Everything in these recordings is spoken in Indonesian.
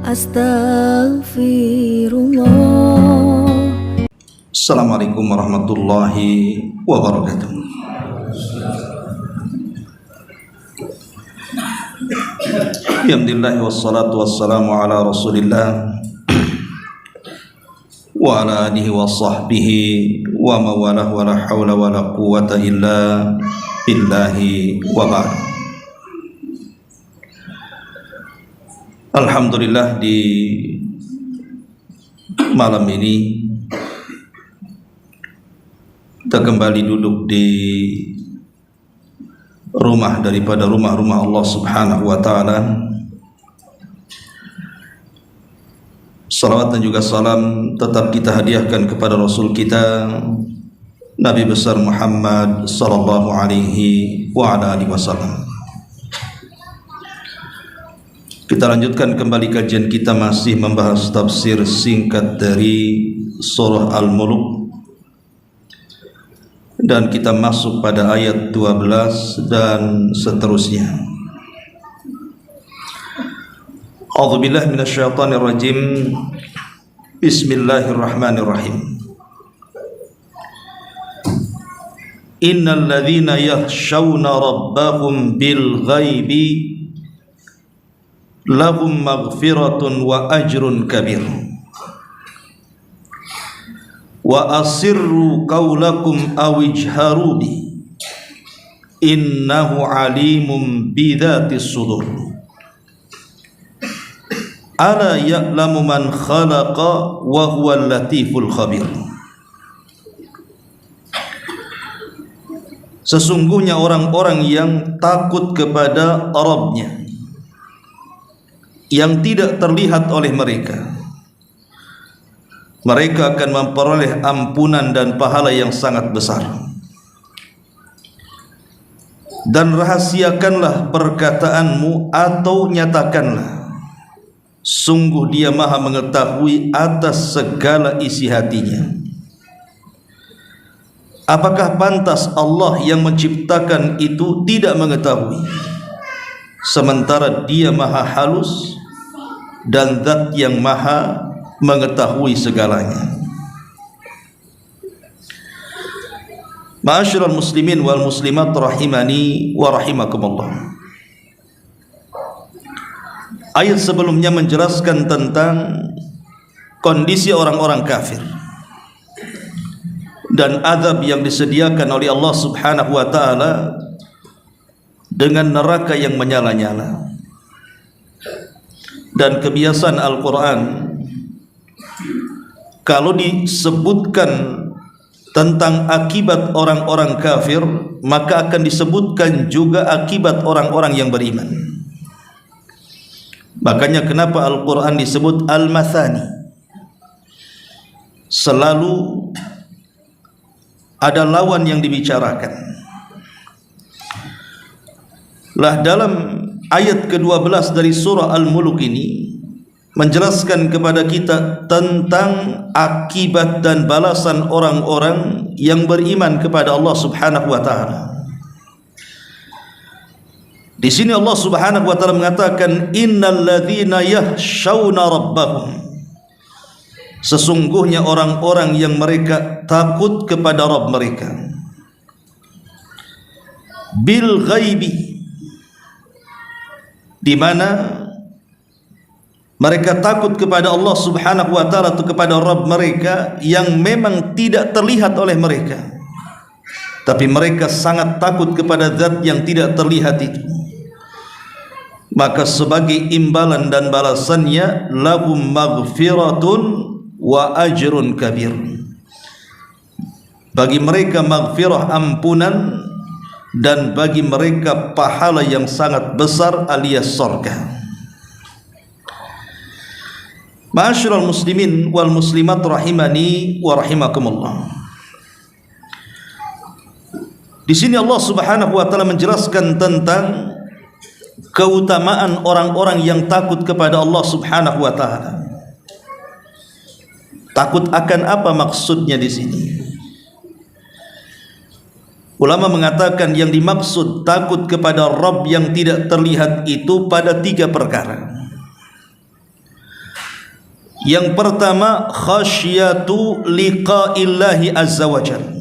Astaghfirullah. Assalamualaikum warahmatullahi wabarakatuh. Alhamdulillah wassalatu wassalamu ala rasulillah wa ala alihi wa sahbihi wa mawalah wa la hawla wa la quwata illa billahi wa ba'd. Alhamdulillah, di malam ini kita kembali duduk di rumah daripada rumah-rumah Allah Subhanahu wa ta'ala. Salawat dan juga salam tetap kita hadiahkan kepada Rasul kita Nabi besar Muhammad sallallahu alaihi wa ala alihi wasallam. Kita lanjutkan kembali kajian kita, masih membahas tafsir singkat dari surah Al-Mulk, dan kita masuk pada ayat 12 dan seterusnya. A'udzubillahi minasyaitonir rajim. Bismillahirrahmanirrahim. Innal ladzina yakhshawna rabbahum bil ghaibi lahum maghfiratun wa ajrun kabir. Wa asirru qawlakum aw ijharu bi innahu alimun bidzatis sudur. Ala ya'lamu man khalaqa wa huwal latiful khabir. Sesungguhnya orang-orang yang takut kepada Rabb-nya, yang tidak terlihat oleh mereka, mereka akan memperoleh ampunan dan pahala yang sangat besar. Dan rahasiakanlah perkataanmu atau nyatakanlah, sungguh Dia Maha mengetahui atas segala isi hatinya. Apakah pantas Allah yang menciptakan itu tidak mengetahui, sementara Dia Maha halus dan Zat yang Maha mengetahui segalanya. Ma'asyiral muslimin wal muslimat rahimani wa rahimakumullah. Ayat sebelumnya menjelaskan tentang kondisi orang-orang kafir dan azab yang disediakan oleh Allah Subhanahu wa ta'ala dengan neraka yang menyala-nyala. Dan kebiasaan Al-Quran, kalau disebutkan tentang akibat orang-orang kafir, maka akan disebutkan juga akibat orang-orang yang beriman. Makanya kenapa Al-Quran disebut Al-Mathani, selalu ada lawan yang dibicarakan. Lah dalam ayat ke-12 dari surah Al-Mulk ini menjelaskan kepada kita tentang akibat dan balasan orang-orang yang beriman kepada Allah Subhanahu wa ta'ala. Di sini Allah Subhanahu wa ta'ala mengatakan, innal ladzina yakhshawna rabbahum, sesungguhnya orang-orang yang mereka takut kepada Rabb mereka, bil ghaibi, di mana mereka takut kepada Allah Subhanahu wa ta'ala, atau kepada Rabb mereka yang memang tidak terlihat oleh mereka, tapi mereka sangat takut kepada Zat yang tidak terlihat itu. Maka sebagai imbalan dan balasannya, lahum maghfiratun wa ajrun kabir, bagi mereka maghfirah, ampunan, dan bagi mereka pahala yang sangat besar alias surga. Ma'asyiral muslimin wal muslimat rahimani wa rahimakumullah. Di sini Allah Subhanahu wa ta'ala menjelaskan tentang keutamaan orang-orang yang takut kepada Allah Subhanahu wa ta'ala. Takut akan apa maksudnya di sini? Ulama mengatakan yang dimaksud takut kepada Rabb yang tidak terlihat itu pada 3 perkara. Yang pertama, khasyatu liqa'illahi azza wa jalla,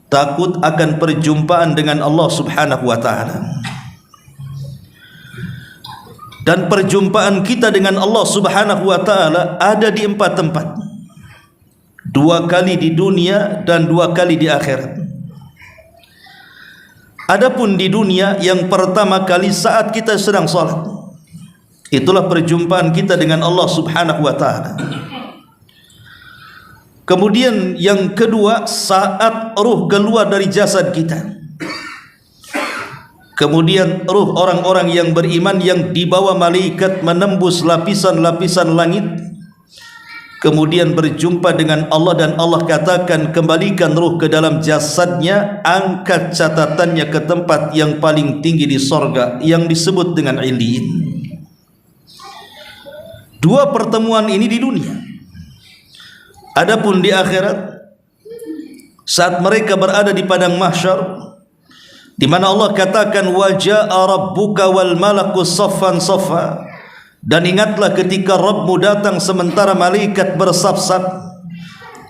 takut akan perjumpaan dengan Allah subhanahu wa ta'ala. Dan perjumpaan kita dengan Allah subhanahu wa ta'ala ada di 4 tempat, 2 kali di dunia dan 2 kali di akhirat. Adapun di dunia, yang pertama kali saat kita sedang salat, itulah perjumpaan kita dengan Allah subhanahu wa ta'ala. Kemudian yang kedua, saat ruh keluar dari jasad kita. Kemudian ruh orang-orang yang beriman yang dibawa malaikat menembus lapisan-lapisan langit, kemudian berjumpa dengan Allah, dan Allah katakan, kembalikan ruh ke dalam jasadnya, angkat catatannya ke tempat yang paling tinggi di sorga yang disebut dengan Iliyin. 2 pertemuan ini di dunia. Adapun di akhirat, saat mereka berada di padang mahsyar, di mana Allah katakan, wa jaa rabbuka wal malaku saffan saffa, dan ingatlah ketika Rabbmu datang sementara malaikat bersaf-saf.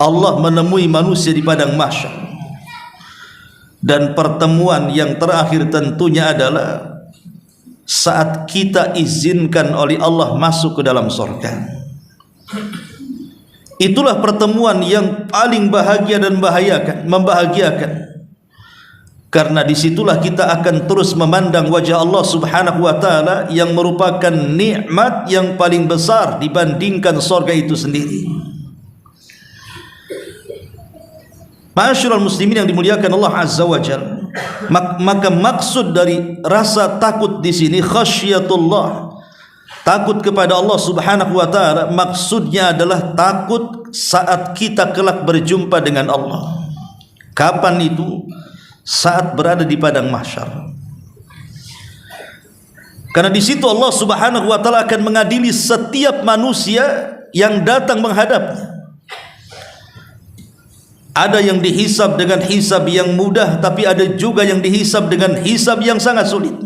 Allah menemui manusia di padang mahsyar. Dan pertemuan yang terakhir tentunya adalah saat kita izinkan oleh Allah masuk ke dalam surga. Itulah pertemuan yang paling bahagia dan membahagiakan. Karena disitulah kita akan terus memandang wajah Allah subhanahu wa ta'ala, yang merupakan nikmat yang paling besar dibandingkan surga itu sendiri. Ma'asyiral muslimin yang dimuliakan Allah azza wa jalla, maka maksud dari rasa takut di sini, khasyatullah, takut kepada Allah subhanahu wa ta'ala, maksudnya adalah takut saat kita kelak berjumpa dengan Allah. Kapan itu? Saat berada di padang mahsyar. Karena di situ Allah subhanahu wa ta'ala akan mengadili setiap manusia yang datang menghadapnya. Ada yang dihisab dengan hisab yang mudah, tapi ada juga yang dihisab dengan hisab yang sangat sulit.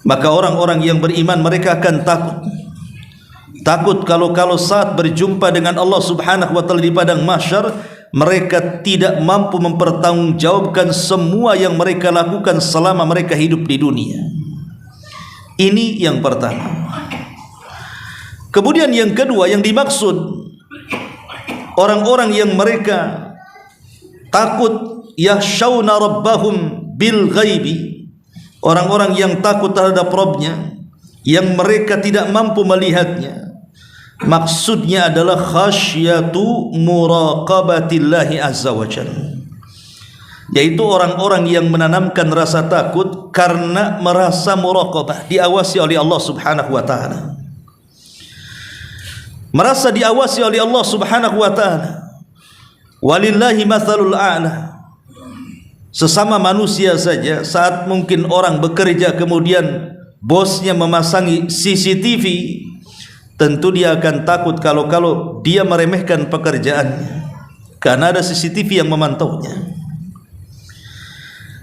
Maka orang-orang yang beriman, mereka akan takut kalau saat berjumpa dengan Allah subhanahu wa ta'ala di padang mahsyar, mereka tidak mampu mempertanggungjawabkan semua yang mereka lakukan selama mereka hidup di dunia. Ini yang pertama. Kemudian yang kedua, yang dimaksud orang-orang yang mereka takut yakhshawna rabbahum bil ghaibi, orang-orang yang takut terhadap Rabbnya, yang mereka tidak mampu melihatnya. Maksudnya adalah khasyatu muraqabatillahi azza wa jalla, yaitu orang-orang yang menanamkan rasa takut karena merasa muraqabah, diawasi oleh Allah subhanahu wa ta'ala, merasa diawasi oleh Allah subhanahu wa ta'ala. Walillahi mathalul a'la, sesama manusia saja, saat mungkin orang bekerja kemudian bosnya memasangi CCTV, tentu dia akan takut kalau dia meremehkan pekerjaannya, karena ada CCTV yang memantaunya.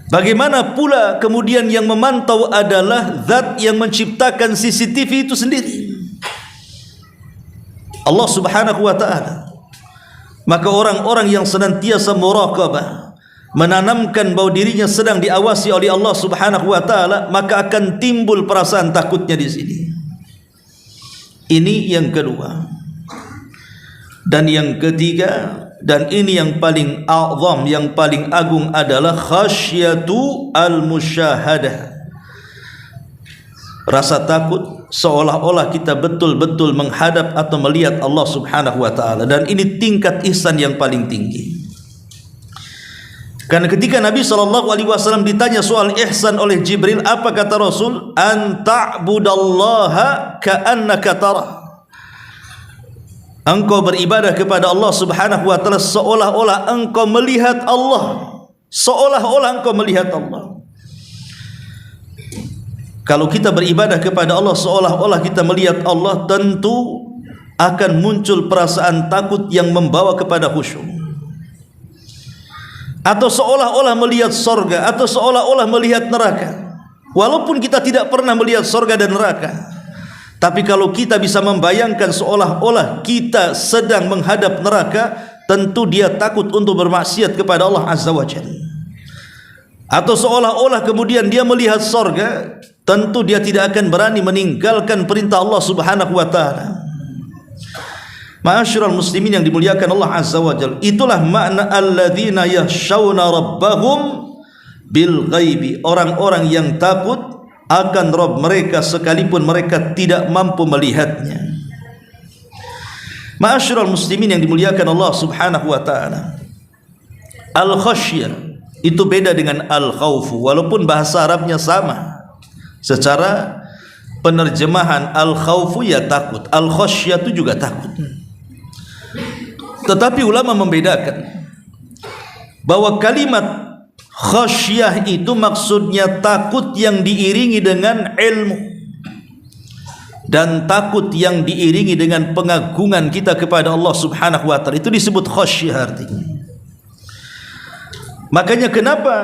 Bagaimana pula kemudian yang memantau adalah zat yang menciptakan CCTV itu sendiri, Allah subhanahu wa ta'ala. Maka orang-orang yang senantiasa muraqabah, menanamkan bahwa dirinya sedang diawasi oleh Allah subhanahu wa ta'ala, maka akan timbul perasaan takutnya di sini. Ini yang kedua. Dan yang ketiga, dan ini yang paling a'zam, yang paling agung, adalah khasyatu al-musyahadah, rasa takut seolah-olah kita betul-betul menghadap atau melihat Allah subhanahu wa ta'ala. Dan ini tingkat ihsan yang paling tinggi. Karena ketika Nabi SAW ditanya soal ihsan oleh Jibril, apa kata Rasul? An ta'budallaha ka'annaka tarah, engkau beribadah kepada Allah subhanahu wa ta'ala seolah-olah engkau melihat Allah, seolah-olah engkau melihat Allah. Kalau kita beribadah kepada Allah seolah-olah kita melihat Allah, tentu akan muncul perasaan takut yang membawa kepada khusyuk. Atau seolah-olah melihat sorga, atau seolah-olah melihat neraka. Walaupun kita tidak pernah melihat sorga dan neraka, Tapi kalau kita bisa membayangkan seolah-olah kita sedang menghadap neraka, tentu dia takut untuk bermaksiat kepada Allah Azza wa Jalla. Atau seolah-olah kemudian dia melihat sorga, tentu dia tidak akan berani meninggalkan perintah Allah Subhanahu wa ta'ala. Ma'asyiral muslimin yang dimuliakan Allah Azza wa Jalla, itulah makna alladzina yakhshawna rabbahum bil ghaibi, orang-orang yang takut akan Rabb mereka sekalipun mereka tidak mampu melihatnya. Ma'asyiral muslimin yang dimuliakan Allah Subhanahu wa ta'ala, al-khasyah itu beda dengan al-khawfu, walaupun bahasa Arabnya sama. Secara penerjemahan al-khawfu ya takut, al-khasyah itu juga takut. Tetapi ulama membedakan bahwa kalimat khasyah itu maksudnya takut yang diiringi dengan ilmu, dan takut yang diiringi dengan pengagungan kita kepada Allah Subhanahu wa ta'ala, itu disebut khasyah artinya. Makanya kenapa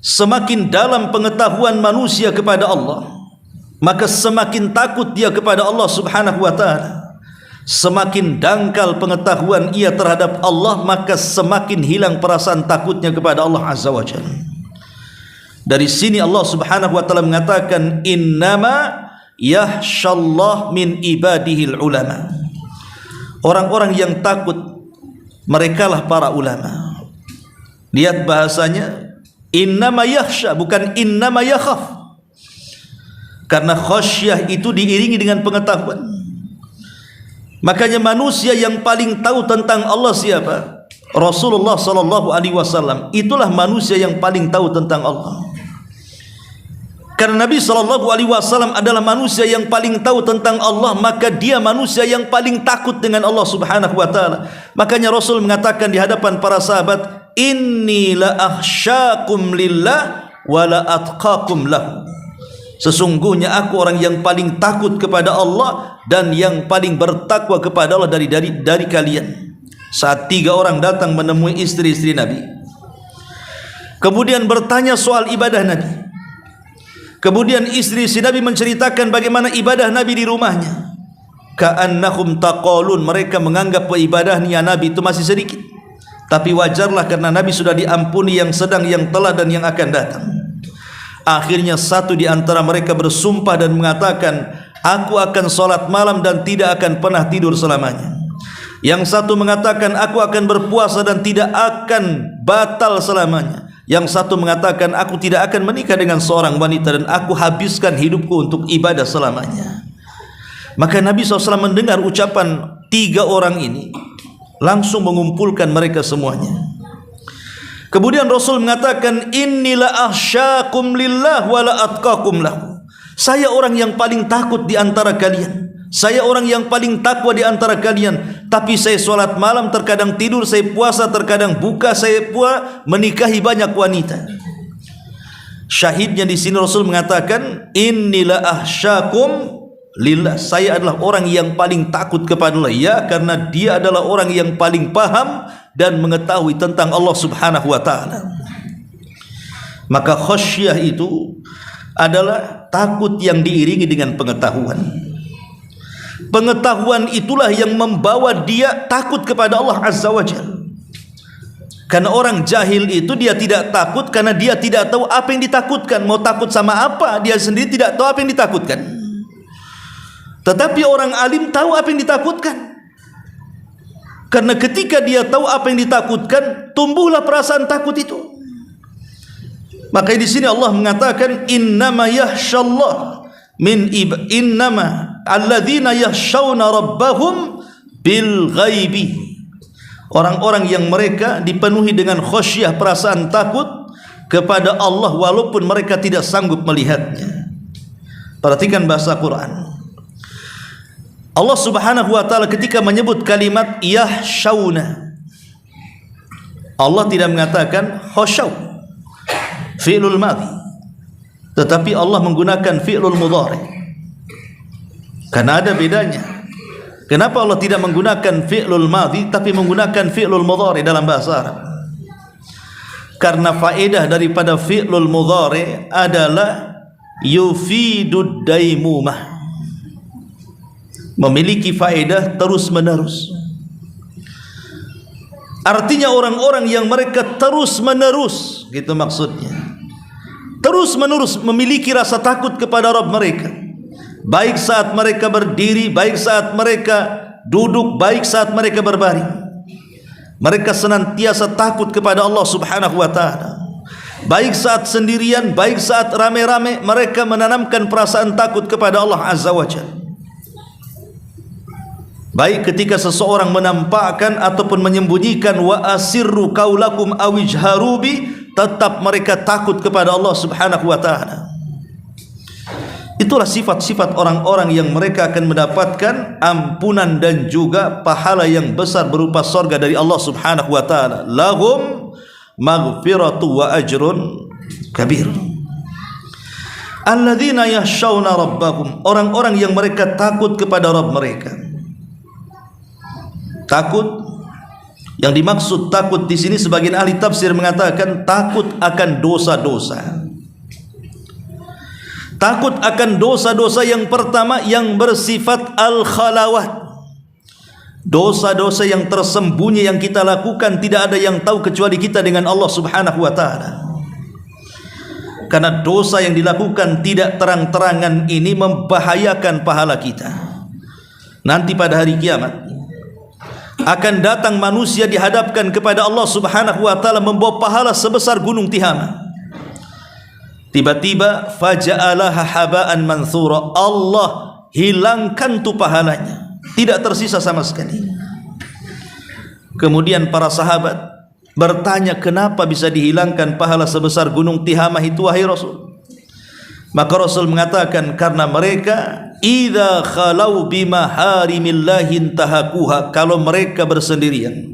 semakin dalam pengetahuan manusia kepada Allah, maka semakin takut dia kepada Allah Subhanahu wa ta'ala. Semakin dangkal pengetahuan ia terhadap Allah, maka semakin hilang perasaan takutnya kepada Allah Azza wa Jalla. Dari sini Allah Subhanahu wa ta'ala mengatakan, innama yakhshallah min ibadihil ulama. Orang-orang yang takut merekalah para ulama. Lihat bahasanya, innama yakhsha, bukan innama yakhaf. Karena khasyah itu diiringi dengan pengetahuan. Makanya manusia yang paling tahu tentang Allah siapa? Rasulullah sallallahu alaihi wasallam. Itulah manusia yang paling tahu tentang Allah. Karena Nabi sallallahu alaihi wasallam adalah manusia yang paling tahu tentang Allah, maka dia manusia yang paling takut dengan Allah Subhanahu wa taala. Makanya Rasul mengatakan di hadapan para sahabat, inni la akhsyakum lillah wa la atqakum lahu. Sesungguhnya aku orang yang paling takut kepada Allah dan yang paling bertakwa kepada Allah dari kalian. Saat 3 orang datang menemui istri-istri Nabi, kemudian bertanya soal ibadah Nabi. Kemudian istri-istri Nabi menceritakan bagaimana ibadah Nabi di rumahnya. Ka'annahum taqalun, mereka menganggap ibadahnya Nabi itu masih sedikit. Tapi wajarlah karena Nabi sudah diampuni yang sedang, yang telah, dan yang akan datang. Akhirnya satu di antara mereka bersumpah dan mengatakan, aku akan sholat malam dan tidak akan pernah tidur selamanya. Yang satu mengatakan, aku akan berpuasa dan tidak akan batal selamanya. Yang satu mengatakan, aku tidak akan menikah dengan seorang wanita dan aku habiskan hidupku untuk ibadah selamanya. Maka Nabi SAW mendengar ucapan 3 orang ini, langsung mengumpulkan mereka semuanya. Kemudian Rasul mengatakan, innila akhsyakum lillah wa la atqakum lahu. Saya orang yang paling takut di antara kalian. Saya orang yang paling takwa di antara kalian. Tapi saya sholat malam, terkadang tidur, saya puasa, terkadang buka, saya menikahi banyak wanita. Syahidnya di sini Rasul mengatakan, innila akhsyakum lillah. Saya adalah orang yang paling takut kepada Allah. Ya, karena dia adalah orang yang paling paham dan mengetahui tentang Allah Subhanahu wa ta'ala. Maka khasyah itu adalah takut yang diiringi dengan pengetahuan. Pengetahuan itulah yang membawa dia takut kepada Allah Azza wa Jalla. Karena orang jahil itu dia tidak takut karena dia tidak tahu apa yang ditakutkan. Mau takut sama apa, dia sendiri tidak tahu apa yang ditakutkan. Tetapi orang alim tahu apa yang ditakutkan. Karena ketika dia tahu apa yang ditakutkan, tumbuhlah perasaan takut itu. Maka di sini Allah mengatakan, innama yakhshallah min innama alladzina yakhshawna rabbahum bil ghaibi. Orang-orang yang mereka dipenuhi dengan khasyah, perasaan takut kepada Allah walaupun mereka tidak sanggup melihatnya. Perhatikan bahasa Quran. Allah Subhanahu wa ta'ala ketika menyebut kalimat yakhshawna, Allah tidak mengatakan khasyaw, fi'lul madhi, tetapi Allah menggunakan fi'lul mudhari. Karena ada bedanya. Kenapa Allah tidak menggunakan fi'lul madhi tapi menggunakan fi'lul mudhari dalam bahasa Arab? Karena faedah daripada fi'lul mudhari adalah yufidud daimumah. memiliki faedah terus menerus. Artinya orang-orang yang mereka terus menerus, gitu maksudnya, terus menerus memiliki rasa takut kepada Rabb mereka, baik saat mereka berdiri, baik saat mereka duduk, baik saat mereka berbaring. Mereka senantiasa takut kepada Allah Subhanahu wa ta'ala. Baik saat sendirian, baik saat rame-rame, mereka menanamkan perasaan takut kepada Allah Azza wa Jalla. Baik ketika seseorang menampakkan ataupun menyembunyikan wa asirru qaulakum awijharu bi, tetap mereka takut kepada Allah Subhanahu wa ta'ala. Itulah sifat-sifat orang-orang yang mereka akan mendapatkan ampunan dan juga pahala yang besar berupa surga dari Allah Subhanahu wa ta'ala. Lahum maghfiratu wa ajrun kabir. Alladzina yakhshawna rabbahum, orang-orang yang mereka takut kepada Rabb mereka. Takut, yang dimaksud takut di sini sebagian ahli tafsir mengatakan takut akan dosa-dosa. Takut akan dosa-dosa yang pertama yang bersifat al-khalawat. Dosa-dosa yang tersembunyi yang kita lakukan tidak ada yang tahu kecuali kita dengan Allah Subhanahu wa ta'ala. Karena dosa yang dilakukan tidak terang-terangan ini membahayakan pahala kita. Nanti pada hari kiamat akan datang manusia dihadapkan kepada Allah Subhanahu wa ta'ala membawa pahala sebesar gunung Tihama. Tiba-tiba faja'alaha haba'an manthura, Allah hilangkan tu pahalanya, tidak tersisa sama sekali. Kemudian para sahabat bertanya, kenapa bisa dihilangkan pahala sebesar gunung Tihama itu wahai Rasul? Maka Rasul mengatakan, karena mereka idza khalau bimaharimillahi intahakuha, kalau mereka bersendirian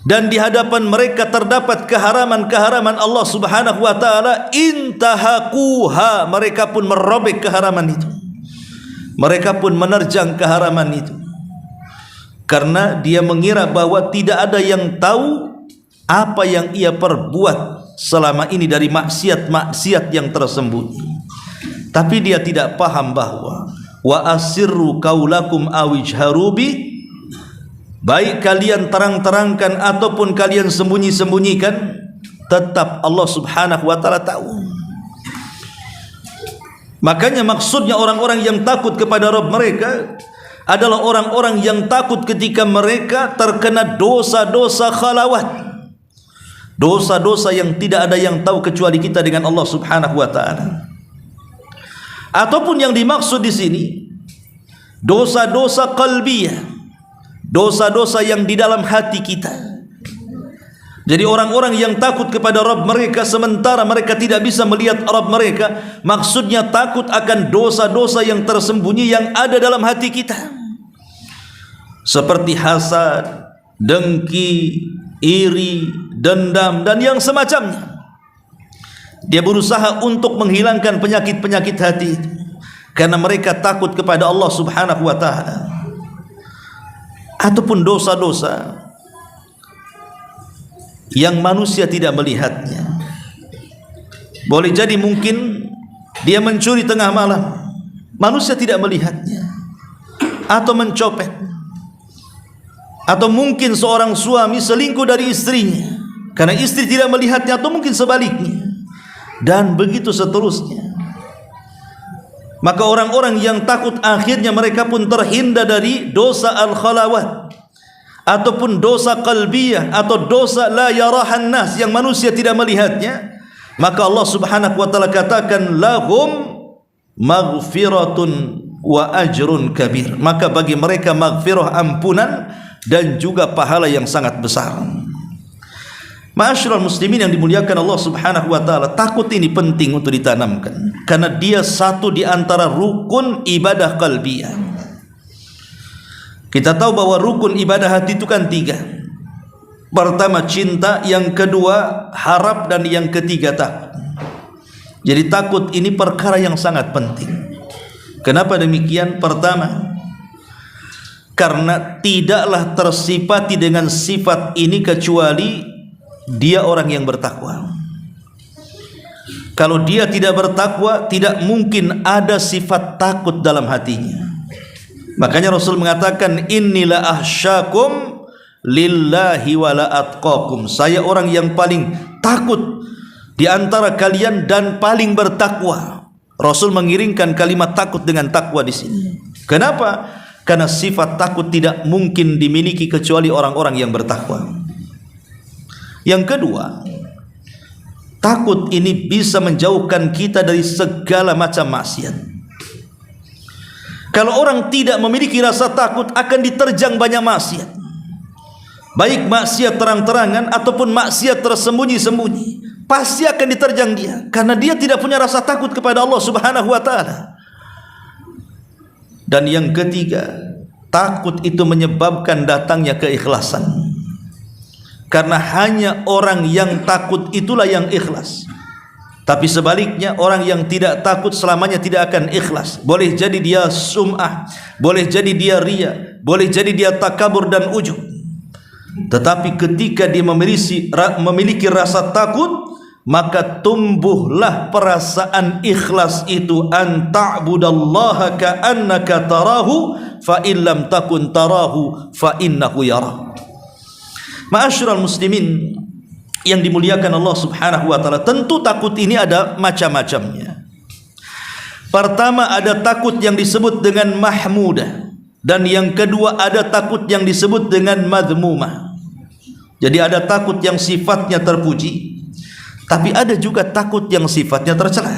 dan di hadapan mereka terdapat keharaman-keharaman Allah Subhanahu wa ta'ala, intahakuha, mereka pun merobek keharaman itu, mereka pun menerjang keharaman itu, karena dia mengira bahwa tidak ada yang tahu apa yang ia perbuat selama ini dari maksiat-maksiat yang tersembunyi. Tapi dia tidak paham bahwa wa asirru qaulakum awijharu bi, baik kalian terang-terangkan ataupun kalian sembunyi-sembunyikan, tetap Allah Subhanahu wa ta'ala tahu. Makanya maksudnya orang-orang yang takut kepada Rabb mereka adalah orang-orang yang takut ketika mereka terkena dosa-dosa khalawat, dosa-dosa yang tidak ada yang tahu kecuali kita dengan Allah Subhanahu wa ta'ala. Ataupun yang dimaksud di sini dosa-dosa qalbiyah, dosa-dosa yang di dalam hati kita. Jadi orang-orang yang takut kepada Rabb mereka sementara mereka tidak bisa melihat Rabb mereka, maksudnya takut akan dosa-dosa yang tersembunyi yang ada dalam hati kita, seperti hasad, dengki, iri, dendam dan yang semacamnya. Dia berusaha untuk menghilangkan penyakit-penyakit hati itu karena mereka takut kepada Allah Subhanahu wa ta'ala. Ataupun dosa-dosa yang manusia tidak melihatnya. Boleh jadi mungkin dia mencuri tengah malam, manusia tidak melihatnya, atau mencopet, atau mungkin seorang suami selingkuh dari istrinya karena istri tidak melihatnya, atau mungkin sebaliknya, dan begitu seterusnya. Maka orang-orang yang takut akhirnya mereka pun terhindar dari dosa al-khalawat ataupun dosa qalbiyah atau dosa la yarahan nas yang manusia tidak melihatnya. Maka Allah Subhanahu wa ta'ala katakan lahum maghfiratun wa ajrun kabir, maka bagi mereka maghfirah, ampunan, dan juga pahala yang sangat besar. Ma'asyiral muslimin yang dimuliakan Allah Subhanahu wa ta'ala, takut ini penting untuk ditanamkan karena dia satu di antara rukun ibadah qalbiyah. Kita tahu bahwa rukun ibadah hati itu kan 3. Pertama cinta, yang kedua harap, dan yang ketiga takut. Jadi takut ini perkara yang sangat penting. Kenapa demikian? Pertama, karena tidaklah tersifati dengan sifat ini kecuali dia orang yang bertakwa. Kalau dia tidak bertakwa, tidak mungkin ada sifat takut dalam hatinya. Makanya Rasul mengatakan, innila ahsyakum lillahi wala atqakum. Saya orang yang paling takut di antara kalian dan paling bertakwa. Rasul mengiringkan kalimat takut dengan takwa di sini. Kenapa? Karena sifat takut tidak mungkin dimiliki kecuali orang-orang yang bertakwa. Yang kedua, takut ini bisa menjauhkan kita dari segala macam maksiat. Kalau orang tidak memiliki rasa takut, akan diterjang banyak maksiat, baik maksiat terang-terangan ataupun maksiat tersembunyi-sembunyi, pasti akan diterjang dia, karena dia tidak punya rasa takut kepada Allah Subhanahu wa ta'ala. Dan yang ketiga, takut itu menyebabkan datangnya keikhlasan, karena hanya orang yang takut itulah yang ikhlas. Tapi sebaliknya, orang yang tidak takut selamanya tidak akan ikhlas. Boleh jadi dia sum'ah, boleh jadi dia riya, boleh jadi dia takabur dan ujub. Tetapi ketika dia memiliki rasa takut, maka tumbuhlah perasaan ikhlas itu. An ta'budallaha ka'annaka tarahu fa illam takun tarahu fa innahu yarah. Ma'asyiral muslimin yang dimuliakan Allah Subhanahu wa ta'ala, tentu takut ini ada macam-macamnya. Pertama, ada takut yang disebut dengan mahmudah, dan yang kedua ada takut yang disebut dengan madhmumah. Jadi ada takut yang sifatnya terpuji, tapi ada juga takut yang sifatnya tercela.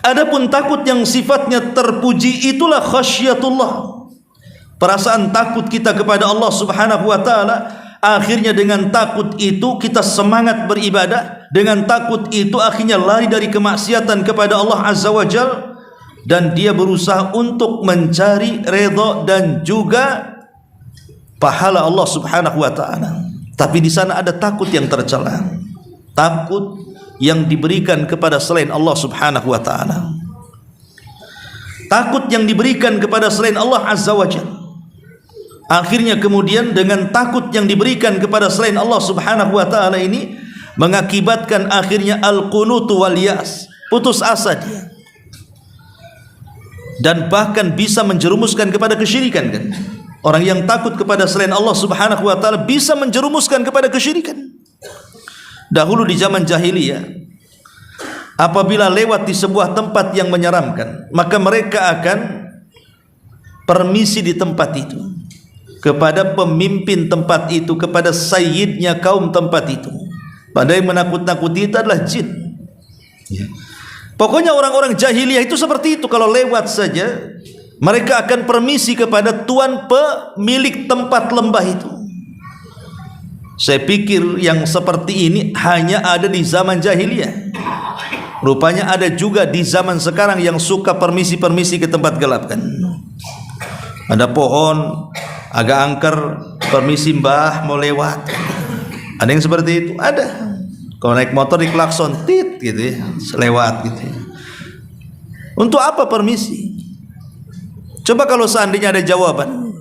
Adapun takut yang sifatnya terpuji itulah khasyatullah, perasaan takut kita kepada Allah Subhanahu wa ta'ala. Akhirnya dengan takut itu kita semangat beribadah, dengan takut itu akhirnya lari dari kemaksiatan kepada Allah Azza wa Jal, dan dia berusaha untuk mencari redha dan juga pahala Allah Subhanahu wa ta'ala. Tapi di sana ada takut yang tercela, takut yang diberikan kepada selain Allah Subhanahu wa ta'ala, takut yang diberikan kepada selain Allah Azza wa Jal. Akhirnya kemudian dengan takut yang diberikan kepada selain Allah Subhanahu wa ta'ala ini mengakibatkan akhirnya al-qunutu wal yas, putus asa dia, dan bahkan bisa menjerumuskan kepada kesyirikan kan. Orang yang takut kepada selain Allah Subhanahu wa ta'ala bisa menjerumuskan kepada kesyirikan. Dahulu di zaman jahiliyah, apabila lewat di sebuah tempat yang menyeramkan, maka mereka akan permisi di tempat itu kepada pemimpin tempat itu, kepada sayyidnya kaum tempat itu. Padahal yang menakut-nakuti itu adalah jin. Pokoknya orang-orang jahiliyah itu seperti itu. Kalau lewat saja, mereka akan permisi kepada tuan pemilik tempat lembah itu. Saya pikir yang seperti ini hanya ada di zaman jahiliyah. Rupanya ada juga di zaman sekarang yang suka permisi-permisi ke tempat gelap kan. Ada pohon agak angker, permisi mbah mau lewat. Ada yang seperti itu, ada. Kalau naik motor di klakson tit gitu ya, lewat gitu ya. Untuk apa permisi? Coba kalau seandainya ada jawaban,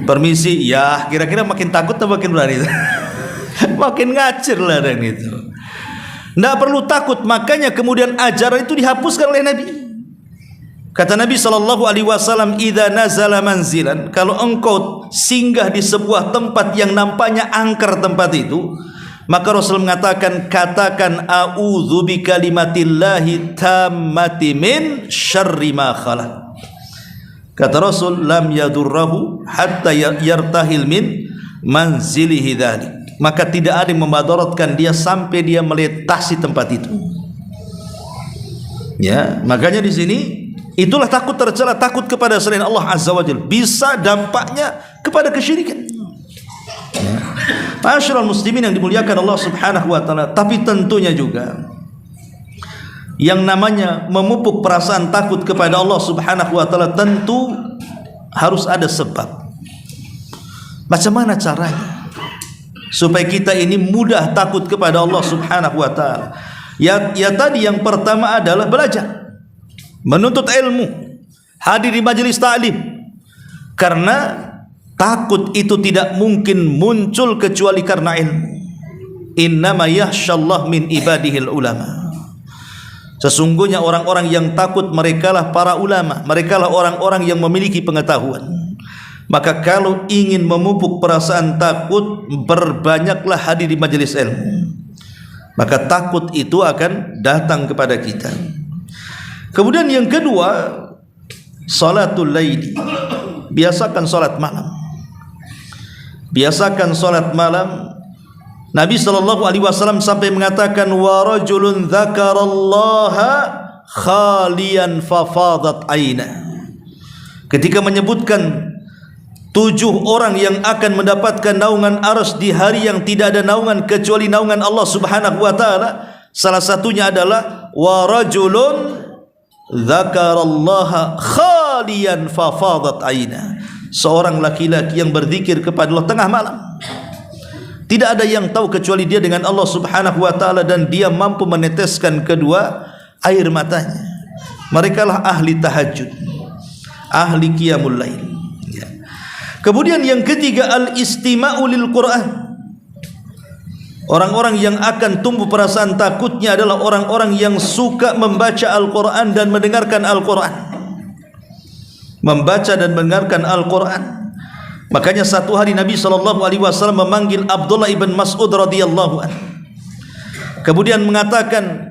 permisi, ya kira-kira makin takut atau makin berani? Makin ngacir lah dan itu. Tidak perlu takut. Makanya kemudian ajaran itu dihapuskan oleh Nabi. Kata Nabi SAW, idza nazala manzilan, kalau engkau singgah di sebuah tempat yang nampaknya angker tempat itu, maka Rasul mengatakan, katakan a'udzu bikalimatillahi tammati min syarri ma khalaq. Kata Rasul, lam yadurrahu hatta yartahil min manzilihi dzalik. Maka tidak ada yang memadaratkan dia sampai dia melintasi tempat itu. Ya, makanya di sini itulah takut tercela, takut kepada selain Allah Azza wa Jalla, bisa dampaknya kepada kesyirikan. Ya. Ma'asyiral muslimin yang dimuliakan Allah Subhanahu wa ta'ala. Tapi tentunya juga yang namanya memupuk perasaan takut kepada Allah Subhanahu wa ta'ala tentu harus ada sebab. Macam mana caranya supaya kita ini mudah takut kepada Allah Subhanahu wa ta'ala? Ya tadi yang pertama adalah belajar, menuntut ilmu, hadir di majelis ta'lim. Karena takut itu tidak mungkin muncul kecuali karena ilmu. Innama yakhshallah min ibadihil ulama. Sesungguhnya orang-orang yang takut merekalah para ulama, merekalah orang-orang yang memiliki pengetahuan. Maka kalau ingin memupuk perasaan takut, berbanyaklah hadir di majelis ilmu. Maka takut itu akan datang kepada kita. Kemudian yang kedua, salatul laili. Biasakan salat malam. Biasakan salat malam. Nabi SAW sampai mengatakan, wa rajulun dzakarallaha khalian fafadat aina. Ketika menyebutkan 7 orang yang akan mendapatkan naungan arsy di hari yang tidak ada naungan kecuali naungan Allah Subhanahu wa taala, salah satunya adalah wa rajulun dzakarallaha khalian fafadat aina. Seorang laki-laki yang berzikir kepada Allah tengah malam. Tidak ada yang tahu kecuali dia dengan Allah Subhanahu wa taala, dan dia mampu meneteskan kedua air matanya. Merekalah ahli tahajud, ahli qiyamul lail. Kemudian yang ketiga, al-istima'u lil Qur'an. Orang-orang yang akan tumbuh perasaan takutnya adalah orang-orang yang suka membaca Al-Quran dan mendengarkan Al-Quran. Membaca dan mendengarkan Al-Quran. Makanya satu hari Nabi SAW memanggil Abdullah ibn Mas'ud radhiyallahu anhu. Kemudian mengatakan,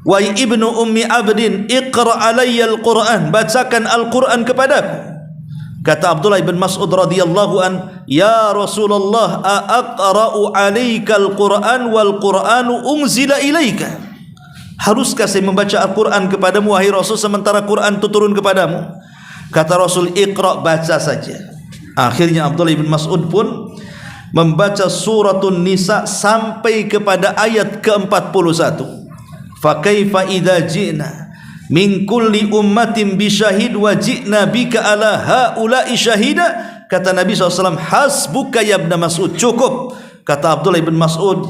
"Wahai ibnu ummi abdin, iqra alayya al-Quran, bacakan Al-Quran kepadaku." Kata Abdullah ibn Mas'ud radhiyallahu an, "Ya Rasulullah, aqra'u 'alaika al-Qur'an wal Qur'anu unzila ilaika?" Haruskah saya membaca Al-Qur'an kepadamu wahai Rasul sementara Quran itu turun kepadamu? Kata Rasul, "Iqra', baca saja." Akhirnya Abdullah ibn Mas'ud pun membaca suratun Nisa sampai kepada ayat ke-41. Fa kaifa idza ji'na min kulli ummatin bisyahid wa ji'na bika ala haula'i syahida. Kata Nabi SAW, hasbuka ya ibn Mas'ud, cukup. Kata Abdullah ibn Mas'ud,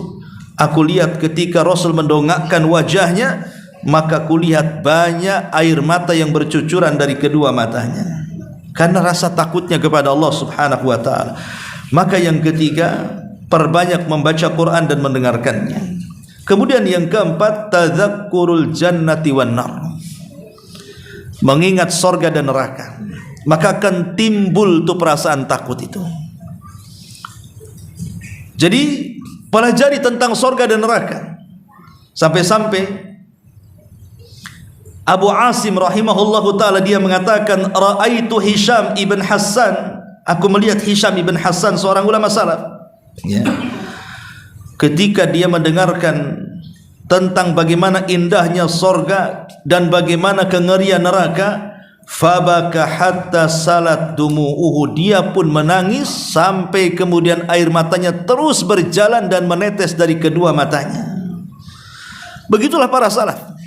aku lihat ketika Rasul mendongakkan wajahnya, maka kulihat banyak air mata yang bercucuran dari kedua matanya, karena rasa takutnya kepada Allah Subhanahu wa ta'ala. Maka yang ketiga, perbanyak membaca Quran dan mendengarkannya. Kemudian yang keempat, tadzakkurul jannati wan nar. Mengingat sorga dan neraka, maka akan timbul tuh perasaan takut itu. Jadi pelajari tentang sorga dan neraka. Sampai-sampai Abu Asim rahimahullahu ta'ala dia mengatakan, ra'aitu Hisham ibn Hassan, aku melihat Hisham ibn Hassan, seorang ulama salaf, ya. Ketika dia mendengarkan tentang bagaimana indahnya sorga dan bagaimana kengerian neraka, fabaka hatta salat dumu'uhu, dia pun menangis sampai kemudian air matanya terus berjalan dan menetes dari kedua matanya. Begitulah para salaf.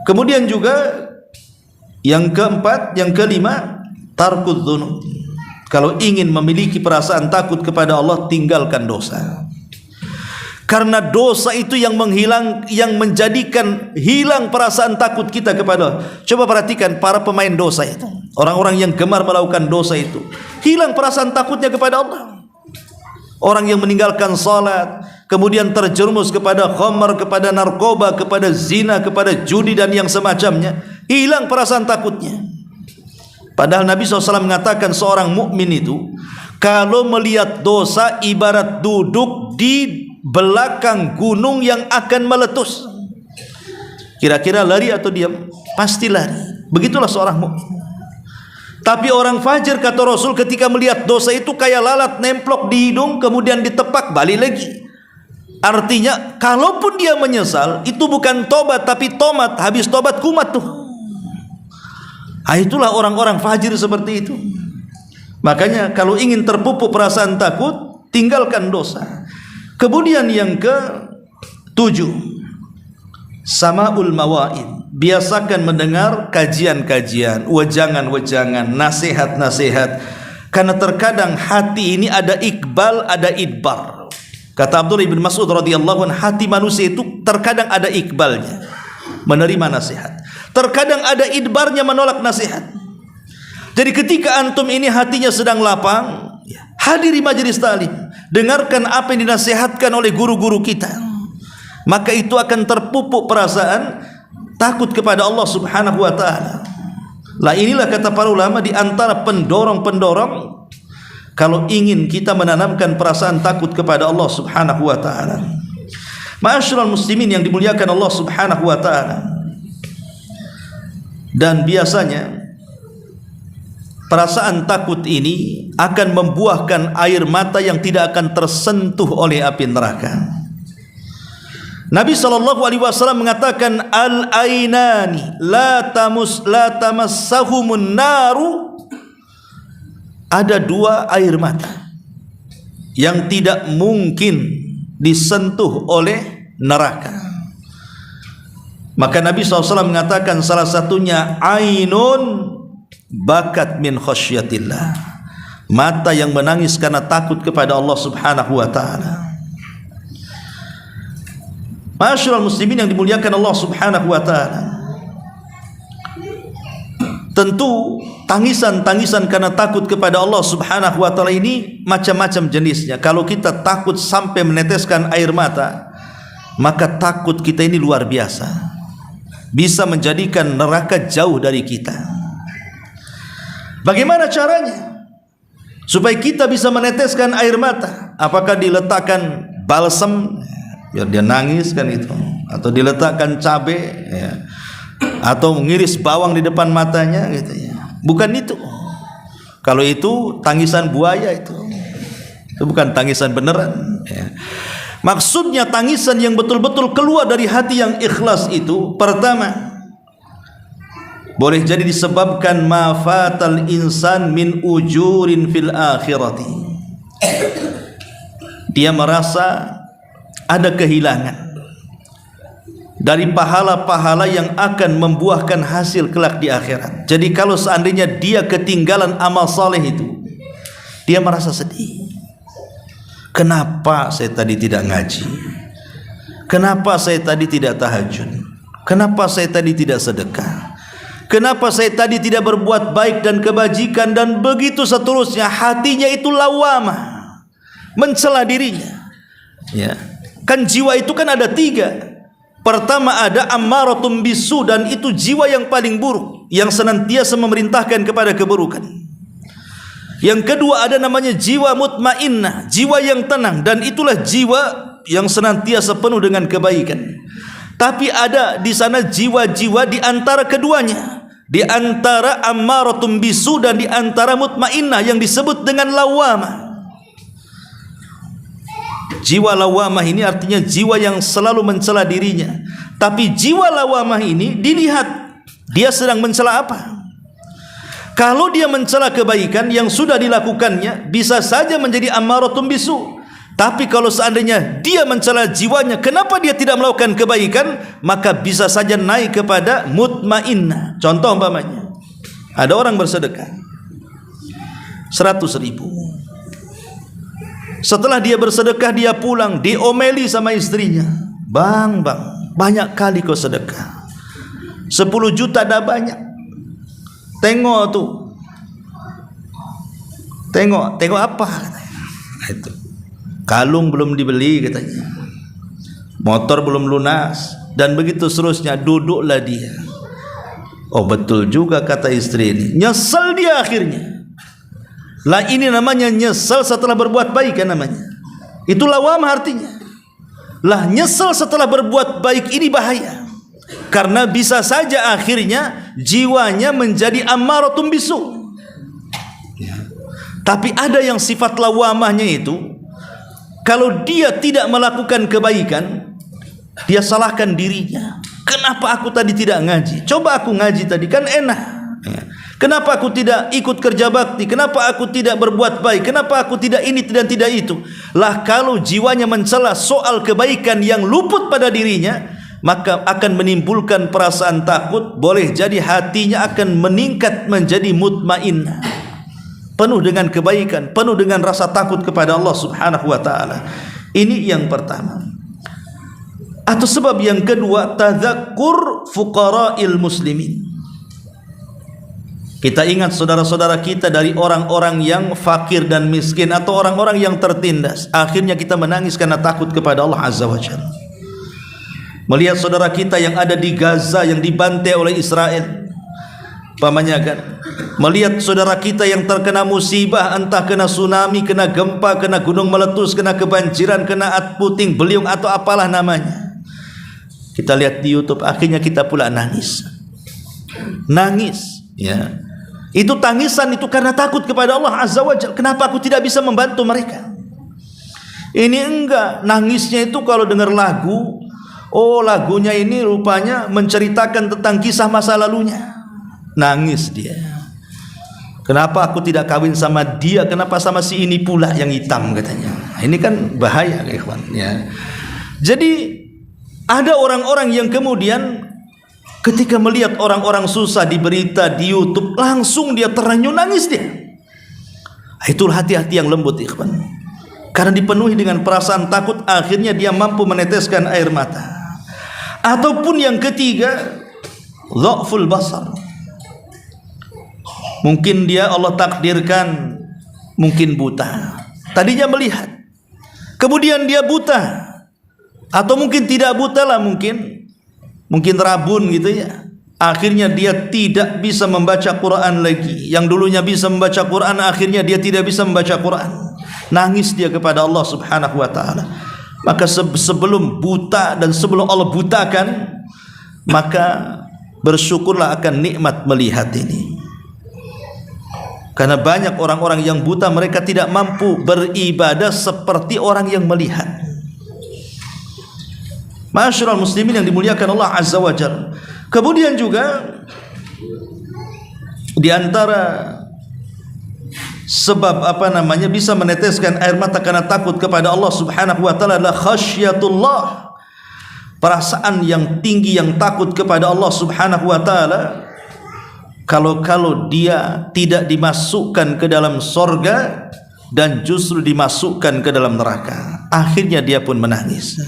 Kemudian juga yang keempat, yang kelima, tarkud dzunub. Kalau ingin memiliki perasaan takut kepada Allah, tinggalkan dosa. Karena dosa itu yang menjadikan hilang perasaan takut kita kepada Allah. Coba perhatikan para pemain dosa itu, orang-orang yang gemar melakukan dosa itu, hilang perasaan takutnya kepada Allah. Orang yang meninggalkan salat, kemudian terjerumus kepada khamar, kepada narkoba, kepada zina, kepada judi dan yang semacamnya, hilang perasaan takutnya. Padahal Nabi SAW mengatakan seorang mukmin itu kalau melihat dosa ibarat duduk di belakang gunung yang akan meletus. Kira-kira lari atau diam? Pasti lari. Begitulah seorang mukmin. Tapi orang fajir, kata Rasul, ketika melihat dosa itu kayak lalat nemplok di hidung, kemudian ditepak, balik lagi. Artinya kalaupun dia menyesal, itu bukan tobat tapi tomat. Habis tobat kumat tuh. Itulah orang-orang fajir seperti itu. Makanya kalau ingin terpupuk perasaan takut, tinggalkan dosa. Kemudian yang ke-7, sama'ul mawaid. Biasakan mendengar kajian-kajian, wejangan-wejangan, nasihat-nasihat. Karena terkadang hati ini ada ikbal, ada idbar. Kata Abdullah bin Mas'ud radhiyallahu anhu, hati manusia itu terkadang ada ikbalnya, menerima nasihat. Terkadang ada idbarnya, menolak nasihat. Jadi ketika antum ini hatinya sedang lapang, hadiri majelis ta'lim, dengarkan apa yang dinasihatkan oleh guru-guru kita. maka itu akan terpupuk perasaan takut kepada Allah Subhanahu wa taala. Lah inilah kata para ulama di antara pendorong-pendorong kalau ingin kita menanamkan perasaan takut kepada Allah Subhanahu wa taala. Ma'asyiral muslimin yang dimuliakan Allah Subhanahu wa taala. Dan biasanya perasaan takut ini akan membuahkan air mata yang tidak akan tersentuh oleh api neraka. Nabi SAW mengatakan al-ainani la tamassahumun naru. Ada dua air mata yang tidak mungkin disentuh oleh neraka. Maka Nabi SAW mengatakan salah satunya ainun bakat min khasyatillah, mata yang menangis karena takut kepada Allah Subhanahu wa taala. Ma'asyiral muslimin yang dimuliakan Allah Subhanahu wa taala. Tentu tangisan-tangisan karena takut kepada Allah Subhanahu wa taala ini macam-macam jenisnya. Kalau kita takut sampai meneteskan air mata, maka takut kita ini luar biasa, bisa menjadikan neraka jauh dari kita. Bagaimana caranya supaya kita bisa meneteskan air mata? Apakah diletakkan balsam biar dia nangis kan itu, atau diletakkan cabai ya, atau mengiris bawang di depan matanya gitu ya? Bukan itu. Kalau itu tangisan buaya, itu bukan tangisan beneran ya. Maksudnya tangisan yang betul-betul keluar dari hati yang ikhlas itu, pertama boleh jadi disebabkan ma fatal insan min ujurin fil akhirati. Dia merasa ada kehilangan dari pahala-pahala yang akan membuahkan hasil kelak di akhirat. Jadi kalau seandainya dia ketinggalan amal saleh itu, dia merasa sedih. Kenapa saya tadi tidak ngaji? Kenapa saya tadi tidak tahajud? Kenapa saya tadi tidak sedekah? Kenapa saya tadi tidak berbuat baik dan kebajikan? Dan begitu seterusnya. Hatinya itu lawamah, mencela dirinya ya. Kan jiwa itu kan ada tiga. Pertama ada ammaratum bisu, dan itu jiwa yang paling buruk, yang senantiasa memerintahkan kepada keburukan. Yang kedua ada namanya jiwa mutmainnah, jiwa yang tenang, dan itulah jiwa yang senantiasa penuh dengan kebaikan. Tapi ada di sana jiwa-jiwa di antara keduanya, di antara ammaratum bisu dan di antara mutmainnah, yang disebut dengan lawamah. Jiwa lawamah ini artinya jiwa yang selalu mencela dirinya. Tapi jiwa lawamah ini dilihat dia sedang mencela apa. Kalau dia mencela kebaikan yang sudah dilakukannya, bisa saja menjadi ammaratum bisu. Tapi kalau seandainya dia mencela jiwanya, kenapa dia tidak melakukan kebaikan, maka bisa saja naik kepada mutmainnah. Contoh umpamanya, ada orang bersedekah 100.000. Setelah dia bersedekah, dia pulang, diomeli sama istrinya. Bang, banyak kali kau sedekah. 10 juta dah banyak. Tengok tuh. Tengok apa katanya. Itu. Kalung belum dibeli katanya. Motor belum lunas, dan begitu seterusnya. Duduklah dia. Oh betul juga kata istri ini. Nyesel dia akhirnya. Lah ini namanya nyesel setelah berbuat baik kan namanya. Itu lawamah artinya. Lah nyesel setelah berbuat baik ini bahaya. Karena bisa saja akhirnya jiwanya menjadi ammaratum bisu. Tapi ada yang sifat lawamahnya itu, kalau dia tidak melakukan kebaikan, dia salahkan dirinya. Kenapa aku tadi tidak ngaji? Coba aku ngaji tadi kan enak. Kenapa aku tidak ikut kerja bakti? Kenapa aku tidak berbuat baik? Kenapa aku tidak ini dan tidak itu? Lah kalau jiwanya mencela soal kebaikan yang luput pada dirinya, maka akan menimbulkan perasaan takut. Boleh jadi hatinya akan meningkat menjadi mutmainnah, penuh dengan kebaikan, penuh dengan rasa takut kepada Allah Subhanahu wa taala. Ini yang pertama. Atau sebab yang kedua, tadzakkur fuqara'il muslimin. Kita ingat saudara-saudara kita dari orang-orang yang fakir dan miskin, atau orang-orang yang tertindas. Akhirnya kita menangis karena takut kepada Allah Azza wa Jalla. melihat saudara kita yang ada di Gaza yang dibantai oleh Israel, pamannya kan, melihat saudara kita yang terkena musibah, entah kena tsunami, kena gempa, kena gunung meletus, kena kebanjiran, kena puting beliung atau apalah namanya, kita lihat di YouTube, akhirnya kita pula nangis, ya. Itu tangisan itu karena takut kepada Allah Azza wa Jalla. Kenapa aku tidak bisa membantu mereka? Ini enggak, nangisnya itu kalau dengar lagu, oh lagunya ini rupanya menceritakan tentang kisah masa lalunya, nangis dia. Kenapa aku tidak kawin sama dia? Kenapa sama si ini pula yang hitam katanya? Ini kan bahaya kawan ya. Jadi ada orang-orang yang kemudian ketika melihat orang-orang susah di berita di YouTube, langsung dia terenyuh nangis dia. Itulah hati-hati yang lembut ikhwan. Karena dipenuhi dengan perasaan takut, akhirnya dia mampu meneteskan air mata. Ataupun yang ketiga, dha'ful basar. Mungkin dia Allah takdirkan mungkin buta. Tadinya melihat, kemudian dia buta. Atau mungkin tidak buta lah, mungkin rabun gitu ya. Akhirnya dia tidak bisa membaca Quran lagi. Yang dulunya bisa membaca Quran, akhirnya dia tidak bisa membaca Quran. Nangis dia kepada Allah Subhanahu wa ta'ala. Maka sebelum buta dan sebelum Allah butakan, maka bersyukurlah akan nikmat melihat ini. Karena banyak orang-orang yang buta, mereka tidak mampu beribadah seperti orang yang melihat. Ma'asyiral muslimin yang dimuliakan Allah Azza wa Jalla. Kemudian juga di antara sebab bisa meneteskan air mata karena takut kepada Allah Subhanahu wa ta'ala adalah khasyatullah, perasaan yang tinggi yang takut kepada Allah Subhanahu wa ta'ala. Kalau dia tidak dimasukkan ke dalam sorga dan justru dimasukkan ke dalam neraka, akhirnya dia pun menangis.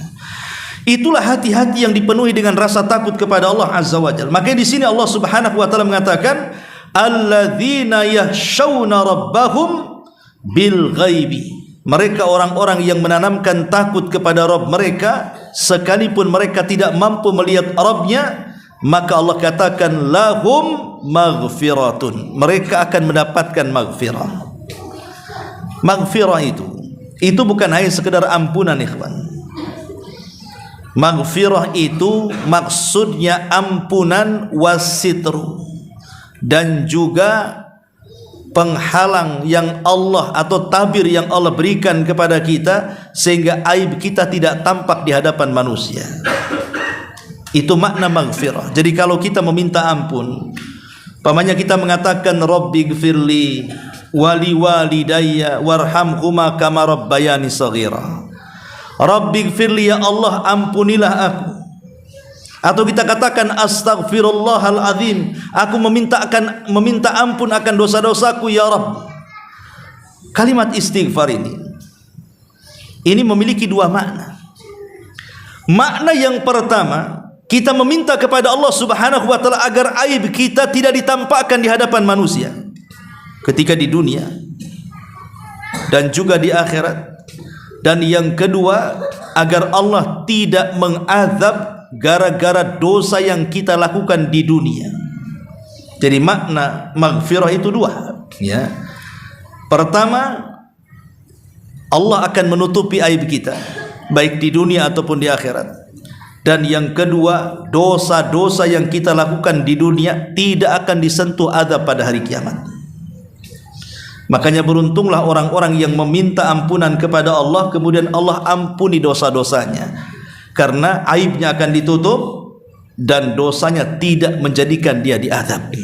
Itulah hati-hati yang dipenuhi dengan rasa takut kepada Allah Azza wa Jalla. Makanya di sini Allah Subhanahu wa ta'ala mengatakan alladzina yakhshawna rabbahum bil ghaibi. Mereka orang-orang yang menanamkan takut kepada Rabb mereka sekalipun mereka tidak mampu melihat Rabbnya, maka Allah katakan lahum maghfiratun. Mereka akan mendapatkan maghfirah. Maghfirah itu bukan hanya sekedar ampunan ikhwan. Maghfirah itu maksudnya ampunan wasitru, dan juga penghalang yang Allah atau tabir yang Allah berikan kepada kita sehingga aib kita tidak tampak di hadapan manusia. Itu makna maghfirah. Jadi kalau kita meminta ampun, pamannya kita mengatakan Rabbighfirli wali walidayya warhamhuma kama rabbayani shaghira. Rabbighfirli, ya Allah ampunilah aku. Atau kita katakan astaghfirullahal azim, aku meminta ampun akan dosa-dosaku ya Rabb. Kalimat istighfar ini memiliki dua makna. Makna yang pertama, kita meminta kepada Allah Subhanahu wa ta'ala agar aib kita tidak ditampakkan di hadapan manusia ketika di dunia dan juga di akhirat. Dan yang kedua, agar Allah tidak mengazab gara-gara dosa yang kita lakukan di dunia. Jadi makna maghfirah itu dua ya. Pertama, Allah akan menutupi aib kita baik di dunia ataupun di akhirat. Dan yang kedua, dosa-dosa yang kita lakukan di dunia tidak akan disentuh azab pada hari kiamat. Makanya beruntunglah orang-orang yang meminta ampunan kepada Allah, kemudian Allah ampuni dosa-dosanya, karena aibnya akan ditutup dan dosanya tidak menjadikan dia diazab.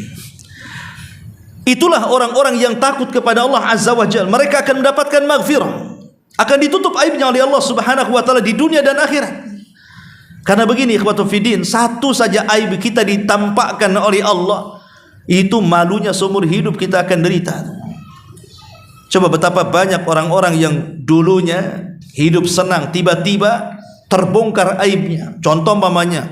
Itulah orang-orang yang takut kepada Allah Azza wa Jalla. Mereka akan mendapatkan maghfirah, akan ditutup aibnya oleh Allah Subhanahu wa ta'ala di dunia dan akhirat. Karena begini ikhwatu fiddin, satu saja aib kita ditampakkan oleh Allah, itu malunya seumur hidup kita akan derita. Coba betapa banyak orang-orang yang dulunya hidup senang, tiba-tiba terbongkar aibnya. Contoh umpamanya,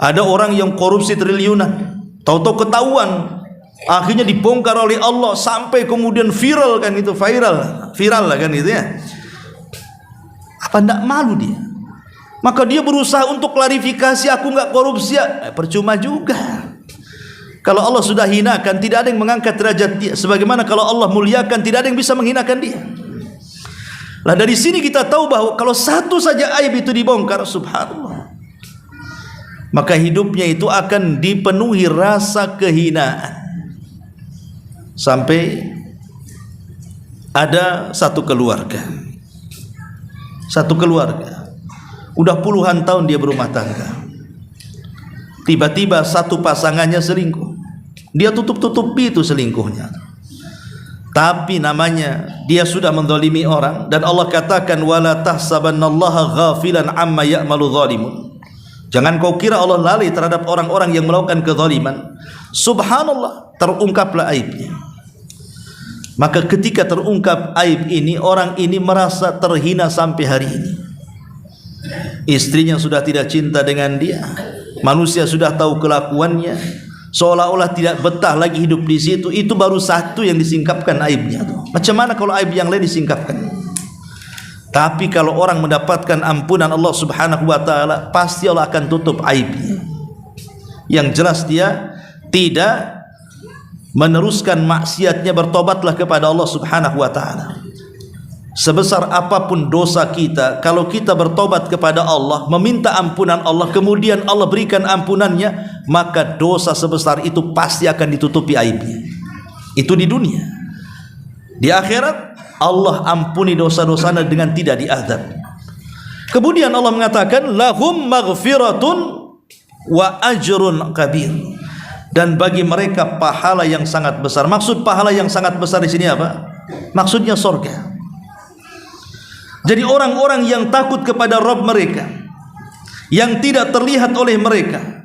ada orang yang korupsi triliunan, tahu-tahu ketahuan, akhirnya dibongkar oleh Allah sampai kemudian viral kan, itu viral lah kan gitu ya. Apa enggak malu dia? maka dia berusaha untuk klarifikasi, aku enggak korupsi. Percuma juga. Kalau Allah sudah hinakan, tidak ada yang mengangkat derajat dia. Sebagaimana kalau Allah muliakan, tidak ada yang bisa menghinakan dia. Lah dari sini kita tahu bahwa kalau satu saja aib itu dibongkar, subhanallah, maka hidupnya itu akan dipenuhi rasa kehinaan. Sampai ada satu keluarga, udah puluhan tahun dia berumah tangga, tiba-tiba satu pasangannya selingkuh. Dia tutup-tutupi itu selingkuhnya, tapi namanya dia sudah menzalimi orang. Dan Allah katakan, wala tahsabannallaha ghafilan amma ya'malu zalimun. Jangan kau kira Allah lalai terhadap orang-orang yang melakukan kezaliman. Subhanallah, terungkaplah aibnya. Maka ketika terungkap aib ini, orang ini merasa terhina sampai hari ini. Istrinya sudah tidak cinta dengan dia, manusia sudah tahu kelakuannya, seolah-olah tidak betah lagi hidup di situ. Itu baru satu yang disingkapkan aibnya. Macam mana kalau aib yang lain disingkapkan? Tapi kalau orang mendapatkan ampunan Allah Subhanahu wa taala, pasti Allah akan tutup aibnya. Yang jelas dia tidak meneruskan maksiatnya, bertobatlah kepada Allah Subhanahu wa taala. Sebesar apapun dosa kita, kalau kita bertobat kepada Allah, meminta ampunan Allah, kemudian Allah berikan ampunannya, maka dosa sebesar itu pasti akan ditutupi aibnya. Itu di dunia. Di akhirat Allah ampuni dosa-dosanya dengan tidak diazab. Kemudian Allah mengatakan, lahum maghfiratun wa ajrun kabir. Dan bagi mereka pahala yang sangat besar. Maksud pahala yang sangat besar di sini apa? Maksudnya surga. Jadi orang-orang yang takut kepada Rabb mereka, yang tidak terlihat oleh mereka,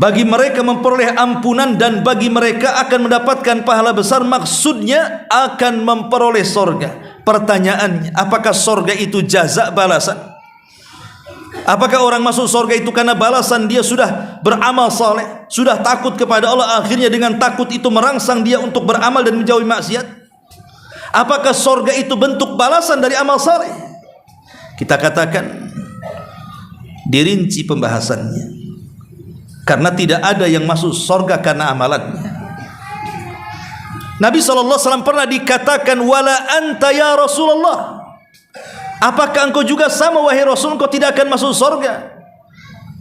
bagi mereka memperoleh ampunan dan bagi mereka akan mendapatkan pahala besar. Maksudnya akan memperoleh surga. Pertanyaannya, apakah surga itu jaza, balasan? Apakah orang masuk surga itu karena balasan dia sudah beramal saleh, sudah takut kepada Allah, akhirnya dengan takut itu merangsang dia untuk beramal dan menjauhi maksiat? Apakah surga itu bentuk balasan dari amal saleh? Kita katakan dirinci pembahasannya, karena tidak ada yang masuk surga karena amalannya. Nabi SAW pernah dikatakan, wala anta ya Rasulullah, apakah engkau juga sama wahai Rasul, engkau tidak akan masuk surga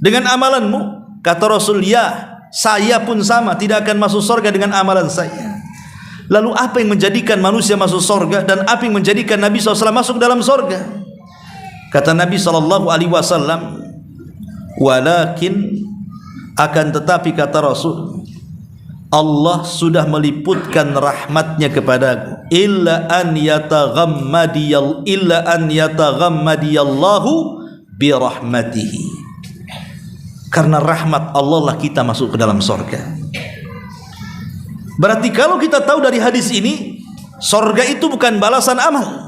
dengan amalanmu? Kata Rasul, ya, saya pun sama, tidak akan masuk surga dengan amalan saya. Lalu apa yang menjadikan manusia masuk surga dan apa yang menjadikan Nabi SAW masuk dalam surga? Kata Nabi SAW, walakin, akan tetapi kata Rasul, Allah sudah meliputkan rahmatnya kepadaku, illa an yataghammadiyallahu birahmatihi. Karena rahmat Allah lah kita masuk ke dalam surga. Berarti kalau kita tahu dari hadis ini, surga itu bukan balasan amal.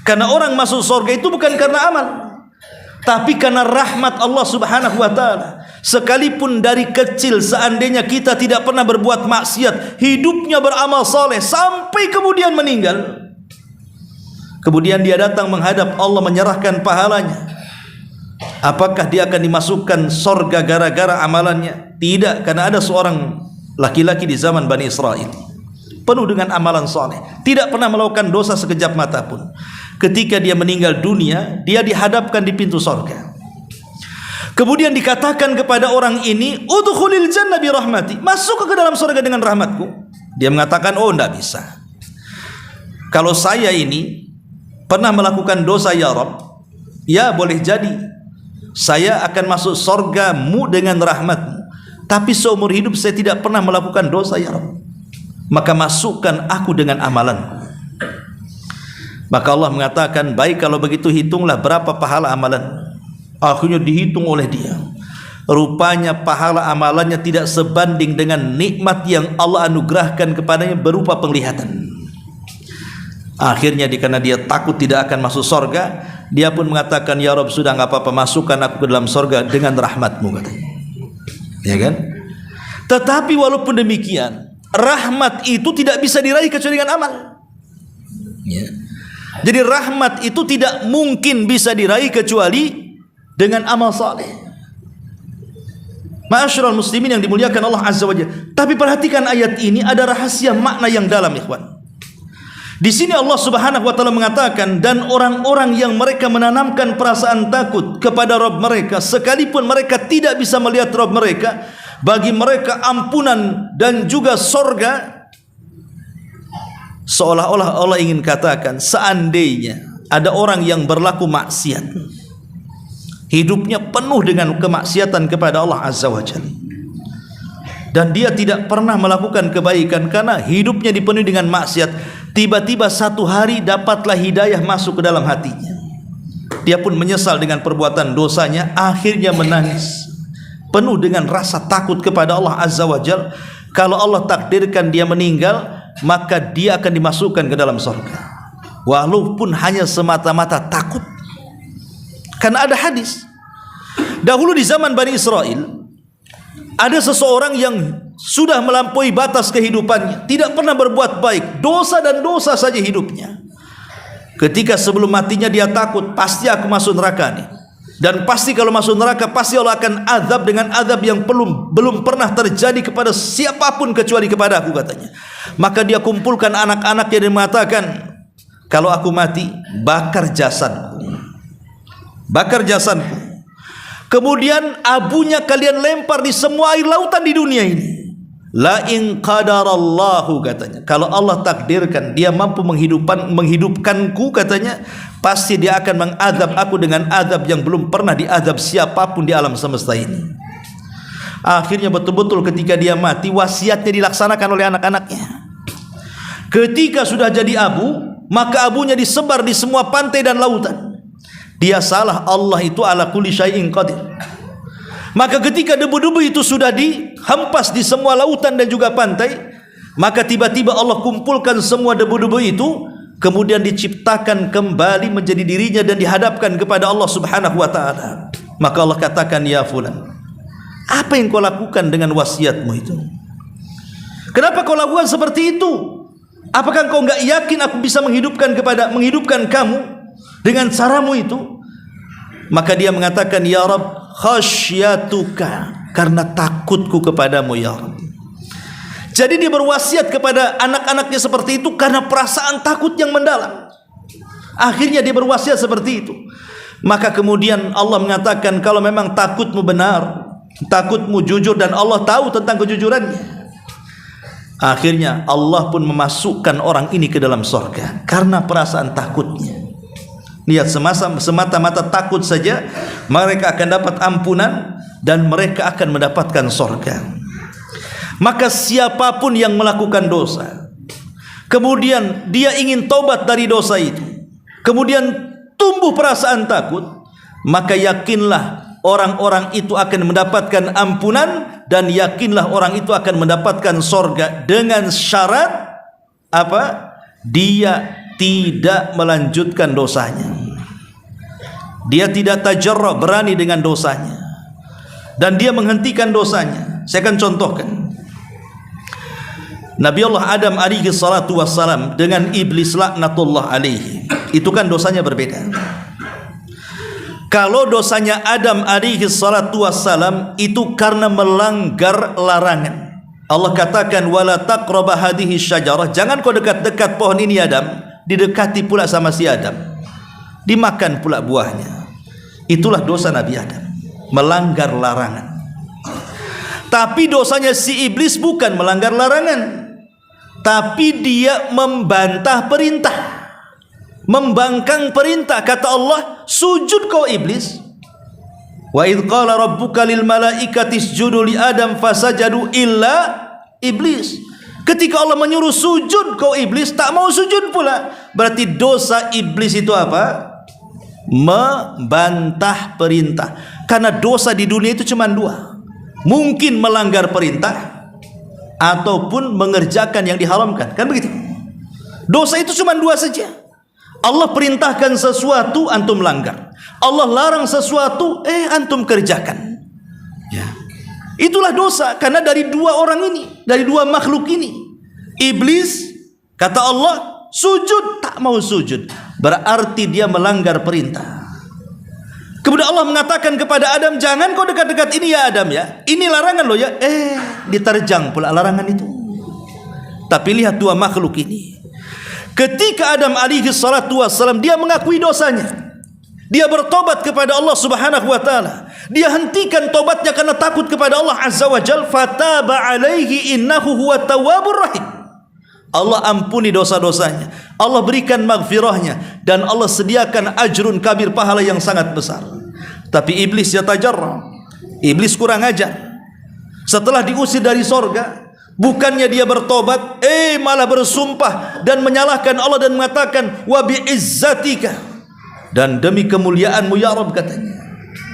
Karena orang masuk surga itu bukan karena amal, tapi karena rahmat Allah Subhanahu wa taala. Sekalipun dari kecil seandainya kita tidak pernah berbuat maksiat, hidupnya beramal saleh sampai kemudian meninggal, kemudian dia datang menghadap Allah menyerahkan pahalanya, apakah dia akan dimasukkan surga gara-gara amalannya? Tidak, karena ada seorang laki-laki di zaman Bani Israel penuh dengan amalan saleh, tidak pernah melakukan dosa sekejap mata pun. Ketika dia meninggal dunia, dia dihadapkan di pintu surga. Kemudian dikatakan kepada orang ini, udkhulil jannah bi rahmati, masuk ke dalam surga dengan rahmatku. Dia mengatakan, oh, tidak bisa. Kalau saya ini pernah melakukan dosa ya Rabb, ya boleh jadi saya akan masuk surgamu dengan rahmatmu, tapi seumur hidup saya tidak pernah melakukan dosa ya Rabb, maka masukkan aku dengan amalanku. Maka Allah mengatakan, baik kalau begitu hitunglah berapa pahala amalan. Akhirnya dihitung oleh dia. Rupanya pahala amalannya tidak sebanding dengan nikmat yang Allah anugerahkan kepadanya berupa penglihatan. Akhirnya karena dia takut tidak akan masuk surga, dia pun mengatakan, ya Rabb, sudah enggak apa-apa, masukkan aku ke dalam surga dengan rahmatmu, katanya. Ya kan? Tetapi walaupun demikian, rahmat itu tidak bisa diraih kecuali dengan amal. Ya. Jadi rahmat itu tidak mungkin bisa diraih kecuali dengan amal saleh. Ma'asyiral muslimin yang dimuliakan Allah Azza wa Jalla. Tapi perhatikan ayat ini, ada rahasia makna yang dalam, ikhwan. Di sini Allah Subhanahu wa taala mengatakan, dan orang-orang yang mereka menanamkan perasaan takut kepada Rabb mereka, sekalipun mereka tidak bisa melihat Rabb mereka, bagi mereka ampunan dan juga sorga. Seolah-olah Allah ingin katakan, seandainya ada orang yang berlaku maksiat, hidupnya penuh dengan kemaksiatan kepada Allah Azza wa Jalla, dan dia tidak pernah melakukan kebaikan karena hidupnya dipenuhi dengan maksiat, tiba-tiba satu hari dapatlah hidayah masuk ke dalam hatinya, dia pun menyesal dengan perbuatan dosanya, akhirnya menangis penuh dengan rasa takut kepada Allah Azza wa Jalla. Kalau Allah takdirkan dia meninggal, maka dia akan dimasukkan ke dalam surga, walaupun hanya semata-mata takut. Karena ada hadis, dahulu di zaman Bani Israel, ada seseorang yang sudah melampaui batas kehidupannya, tidak pernah berbuat baik, dosa dan dosa saja hidupnya. Ketika sebelum matinya dia takut, pasti aku masuk neraka nih, dan pasti kalau masuk neraka pasti Allah akan azab dengan azab yang belum pernah terjadi kepada siapapun kecuali kepada aku, katanya. Maka dia kumpulkan anak-anaknya dan mengatakan, kalau aku mati, bakar jasadku, kemudian abunya kalian lempar di semua air lautan di dunia ini. La in qadarallahu, katanya, kalau Allah takdirkan dia mampu menghidupkanku, katanya, pasti dia akan mengadab aku dengan adab yang belum pernah diadab siapapun di alam semesta ini. Akhirnya betul-betul ketika dia mati, wasiatnya dilaksanakan oleh anak-anaknya. Ketika sudah jadi abu, maka abunya disebar di semua pantai dan lautan. Dia salah, Allah itu ala kulli syai'in qadir. Maka ketika debu-debu itu sudah dihempas di semua lautan dan juga pantai, maka tiba-tiba Allah kumpulkan semua debu-debu itu, kemudian diciptakan kembali menjadi dirinya dan dihadapkan kepada Allah Subhanahu wa taala. Maka Allah katakan, ya fulan, apa yang kau lakukan dengan wasiatmu itu? Kenapa kau lakukan seperti itu? Apakah kau enggak yakin aku bisa menghidupkan kamu dengan caramu itu? Maka dia mengatakan, ya Rabb, khasyatuka, karena takutku kepadamu ya Rabb. Jadi dia berwasiat kepada anak-anaknya seperti itu karena perasaan takut yang mendalam. Akhirnya dia berwasiat seperti itu. Maka kemudian Allah mengatakan, kalau memang takutmu benar, takutmu jujur, dan Allah tahu tentang kejujurannya, akhirnya Allah pun memasukkan orang ini ke dalam surga karena perasaan takutnya. Lihat, semata-mata takut saja mereka akan dapat ampunan dan mereka akan mendapatkan surga. Maka siapapun yang melakukan dosa, kemudian dia ingin tobat dari dosa itu, kemudian tumbuh perasaan takut, maka yakinlah orang-orang itu akan mendapatkan ampunan, dan yakinlah orang itu akan mendapatkan surga dengan syarat apa? Dia tidak melanjutkan dosanya, dia tidak tajarrah, berani dengan dosanya, dan dia menghentikan dosanya. Saya akan contohkan. Nabi Allah Adam alaihi salatu wassalam dengan iblis laknatullah alaihi, itu kan dosanya berbeda. Kalau dosanya Adam alaihi salatu wassalam itu karena melanggar larangan, Allah katakan, wala taqraba hadhihi syajarah, jangan kau dekat-dekat pohon ini Adam. Didekati pula sama si Adam, dimakan pula buahnya. Itulah dosa Nabi Adam, melanggar larangan. Tapi dosanya si iblis bukan melanggar larangan, tapi dia membantah perintah, membangkang perintah. Kata Allah, sujud kau iblis. Wa idh qala rabbuka lil malaikati isjudu li Adam fasajadu illa iblis. Ketika Allah menyuruh sujud, kau iblis tak mau sujud pula. Berarti dosa iblis itu apa? Membantah perintah. Karena dosa di dunia itu cuma dua, mungkin melanggar perintah ataupun mengerjakan yang diharamkan, kan begitu? Dosa itu cuma dua saja. Allah perintahkan sesuatu, antum langgar. Allah larang sesuatu, antum kerjakan. Ya. Itulah dosa, karena dari dua orang ini, dari dua makhluk ini. Iblis, kata Allah, sujud, tak mau sujud, berarti dia melanggar perintah. Kemudian Allah mengatakan kepada Adam, jangan kau dekat-dekat ini ya Adam ya. Ini larangan loh ya. Diterjang pula larangan itu. Tapi lihat dua makhluk ini. Ketika Adam alaihi salatu wassalam, dia mengakui dosanya. Dia bertobat kepada Allah subhanahu wa ta'ala. Dia hentikan tobatnya karena takut kepada Allah azza wa jal. Fataba alaihi innahu huwa tawwabur rahim. Allah ampuni dosa-dosanya, Allah berikan maghfirahnya, dan Allah sediakan ajrun kabir, pahala yang sangat besar. Tapi iblis yatajarra, iblis kurang ajar. Setelah diusir dari sorga, bukannya dia bertobat, malah bersumpah dan menyalahkan Allah dan mengatakan, wa bi'izzatika, dan demi kemuliaanmu ya Rabb, katanya,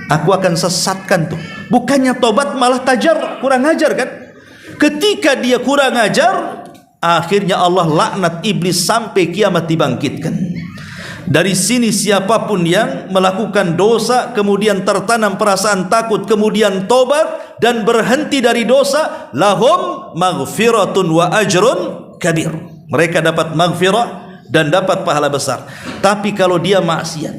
aku akan sesatkan tuh. Bukannya tobat malah tajar, kurang ajar kan? Ketika dia kurang ajar, akhirnya Allah laknat iblis sampai kiamat dibangkitkan. Dari sini siapapun yang melakukan dosa, kemudian tertanam perasaan takut, kemudian tobat dan berhenti dari dosa, lahum maghfiratun wa ajrun kabir. Mereka dapat maghfirah dan dapat pahala besar. Tapi kalau dia maksiat,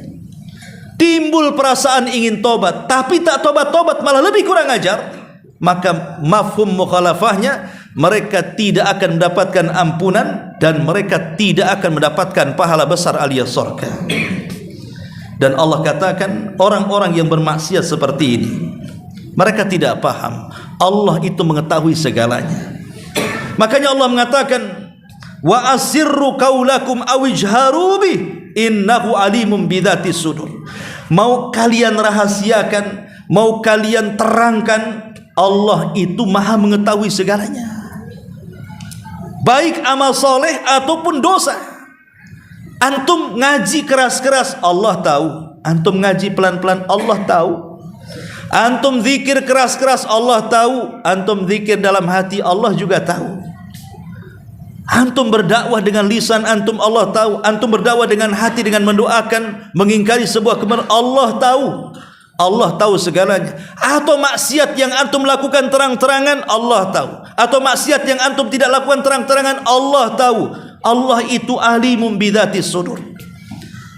timbul perasaan ingin tobat, tapi tak tobat-tobat, malah lebih kurang ajar, maka mafhum mukhalafahnya, mereka tidak akan mendapatkan ampunan dan mereka tidak akan mendapatkan pahala besar alias surga. Dan Allah katakan, orang-orang yang bermaksiat seperti ini, mereka tidak paham Allah itu mengetahui segalanya. Makanya Allah mengatakan, wa asirru qaulakum awijharu bih innahu alimun bidzati sudur. Mau kalian rahasiakan, mau kalian terangkan, Allah itu maha mengetahui segalanya, baik amal soleh ataupun dosa. Antum ngaji keras-keras, Allah tahu. Antum ngaji pelan-pelan, Allah tahu. Antum zikir keras-keras, Allah tahu. Antum zikir dalam hati, Allah juga tahu. Antum berdakwah dengan lisan antum, Allah tahu. Antum berdakwah dengan hati, dengan mendoakan, mengingkari sebuah kebenaran, Allah tahu. Allah tahu segalanya. Atau maksiat yang antum lakukan terang-terangan, Allah tahu. Atau maksiat yang antum tidak lakukan terang-terangan, Allah tahu. Allah itu alimun bidzati sudur.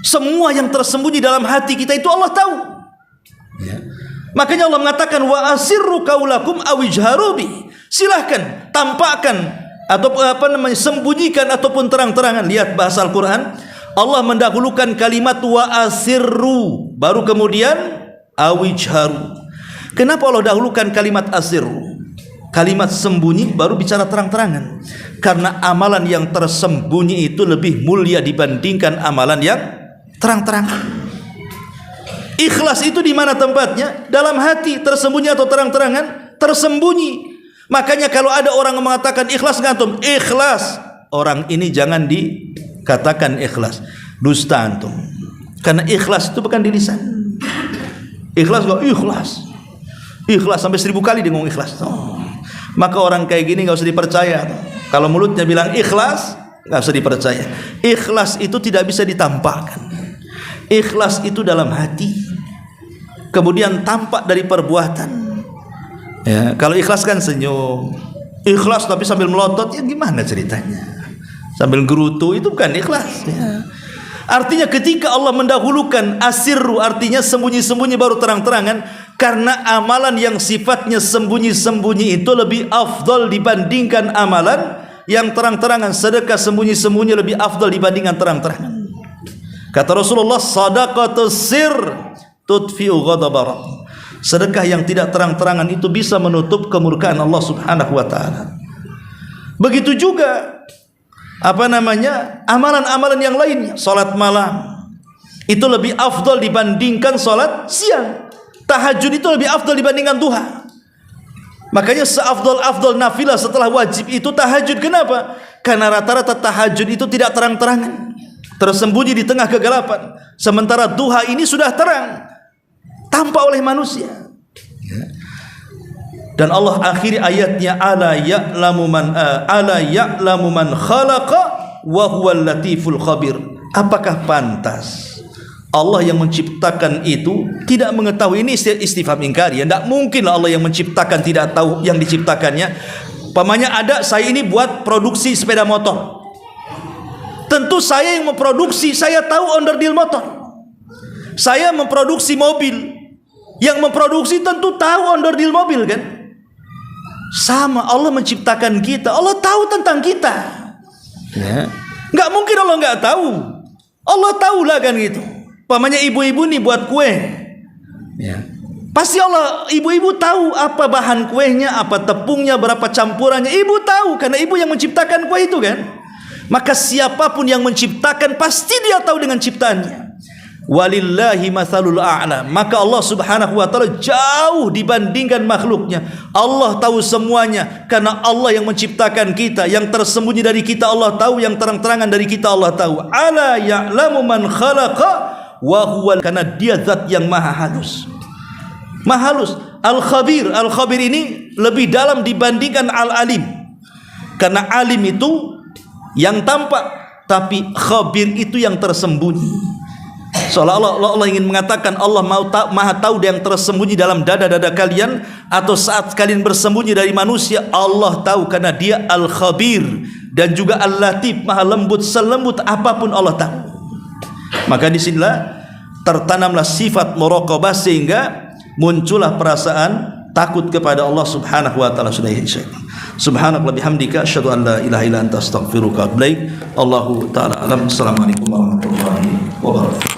Semua yang tersembunyi dalam hati kita itu Allah tahu. Ya. Makanya Allah mengatakan, wa asirru qaulakum awijharu bi. Silahkan tampakkan atau sembunyikan ataupun terang-terangan. Lihat bahasa Al-Quran, Allah mendahulukan kalimat wa asirru, baru kemudian awijharu. Kenapa Allah dahulukan kalimat asirru, kalimat sembunyi, baru bicara terang-terangan? Karena amalan yang tersembunyi itu lebih mulia dibandingkan amalan yang terang-terangan. Ikhlas itu di mana tempatnya? Dalam hati, tersembunyi atau terang-terangan? Tersembunyi. Makanya kalau ada orang yang mengatakan ikhlas, ngantum ikhlas, orang ini jangan dikatakan ikhlas, dusta antum. Karena ikhlas itu bukan di lisan. Ikhlas kok ikhlas, ikhlas sampai 1000 kali dia ngomong ikhlas. Maka orang kayak gini nggak usah dipercaya. Kalau mulutnya bilang ikhlas, nggak usah dipercaya. Ikhlas itu tidak bisa ditampakkan. Ikhlas itu dalam hati, kemudian tampak dari perbuatan. Ya, kalau ikhlas kan senyum, ikhlas tapi sambil melotot, ya gimana ceritanya? Sambil gerutu, itu bukan ikhlas. Ya. Artinya ketika Allah mendahulukan asirru, artinya sembunyi-sembunyi baru terang-terangan, karena amalan yang sifatnya sembunyi-sembunyi itu lebih afdal dibandingkan amalan yang terang-terangan. Sedekah sembunyi-sembunyi lebih afdal dibandingkan terang-terangan. Kata Rasulullah, sadaqatus sir tudfi'u ghadabar. Sedekah yang tidak terang-terangan itu bisa menutup kemurkaan Allah Subhanahu wa taala. Begitu juga amalan-amalan yang lainnya. Salat malam itu lebih afdal dibandingkan salat siang. Tahajud itu lebih afdal dibandingkan duha. Makanya seafdal-afdal nafilah setelah wajib itu tahajud. Kenapa? Karena rata-rata tahajud itu tidak terang-terangan, tersembunyi di tengah kegelapan. Sementara duha ini sudah terang, tampak oleh manusia. Dan Allah akhiri ayatnya, ala ya'lamu man khalaqa wa huwal latiful khabir. Apakah pantas Allah yang menciptakan itu tidak mengetahui? Ini istifham ingkari. Tidak mungkin Allah yang menciptakan tidak tahu yang diciptakannya. Pamannya ada, saya ini buat produksi sepeda motor, tentu saya yang memproduksi, saya tahu onderdil motor. Saya memproduksi mobil, yang memproduksi tentu tahu onderdil mobil kan? Sama, Allah menciptakan kita, Allah tahu tentang kita. Ya. Nggak mungkin Allah nggak tahu. Allah tahulah kan gitu. Pamannya ibu-ibu nih buat kue. Ya. Pasti Allah, ibu-ibu tahu apa bahan kuenya, apa tepungnya, berapa campurannya. Ibu tahu karena ibu yang menciptakan kue itu kan. Maka siapapun yang menciptakan pasti dia tahu dengan ciptaannya. Walillahi matsalul a'la. Maka Allah Subhanahu wa taala jauh dibandingkan makhluknya. Allah tahu semuanya karena Allah yang menciptakan kita. Yang tersembunyi dari kita Allah tahu, yang terang-terangan dari kita Allah tahu. Ala ya'lamu man khalaqa wa huwa, karena dia zat yang maha halus. Maha halus. Al-khabir, al-khabir ini lebih dalam dibandingkan al-alim. Karena alim itu yang tampak, tapi khabir itu yang tersembunyi. Seolah-olah Allah ingin mengatakan Allah maha tahu yang tersembunyi dalam dada-dada kalian, atau saat kalian bersembunyi dari manusia, Allah tahu karena dia Al-Khabir. Dan juga Al-Latif, maha lembut, selembut apapun Allah tahu. Maka disinilah tertanamlah sifat muraqabah sehingga muncullah perasaan takut kepada Allah Subhanahu wa taala. Subhanallah bihamdika asyhadu an la ilaha illa anta astaghfiruka wa atubu ilaik. Allahu taala alam. Assalamualaikum warahmatullahi wabarakatuh.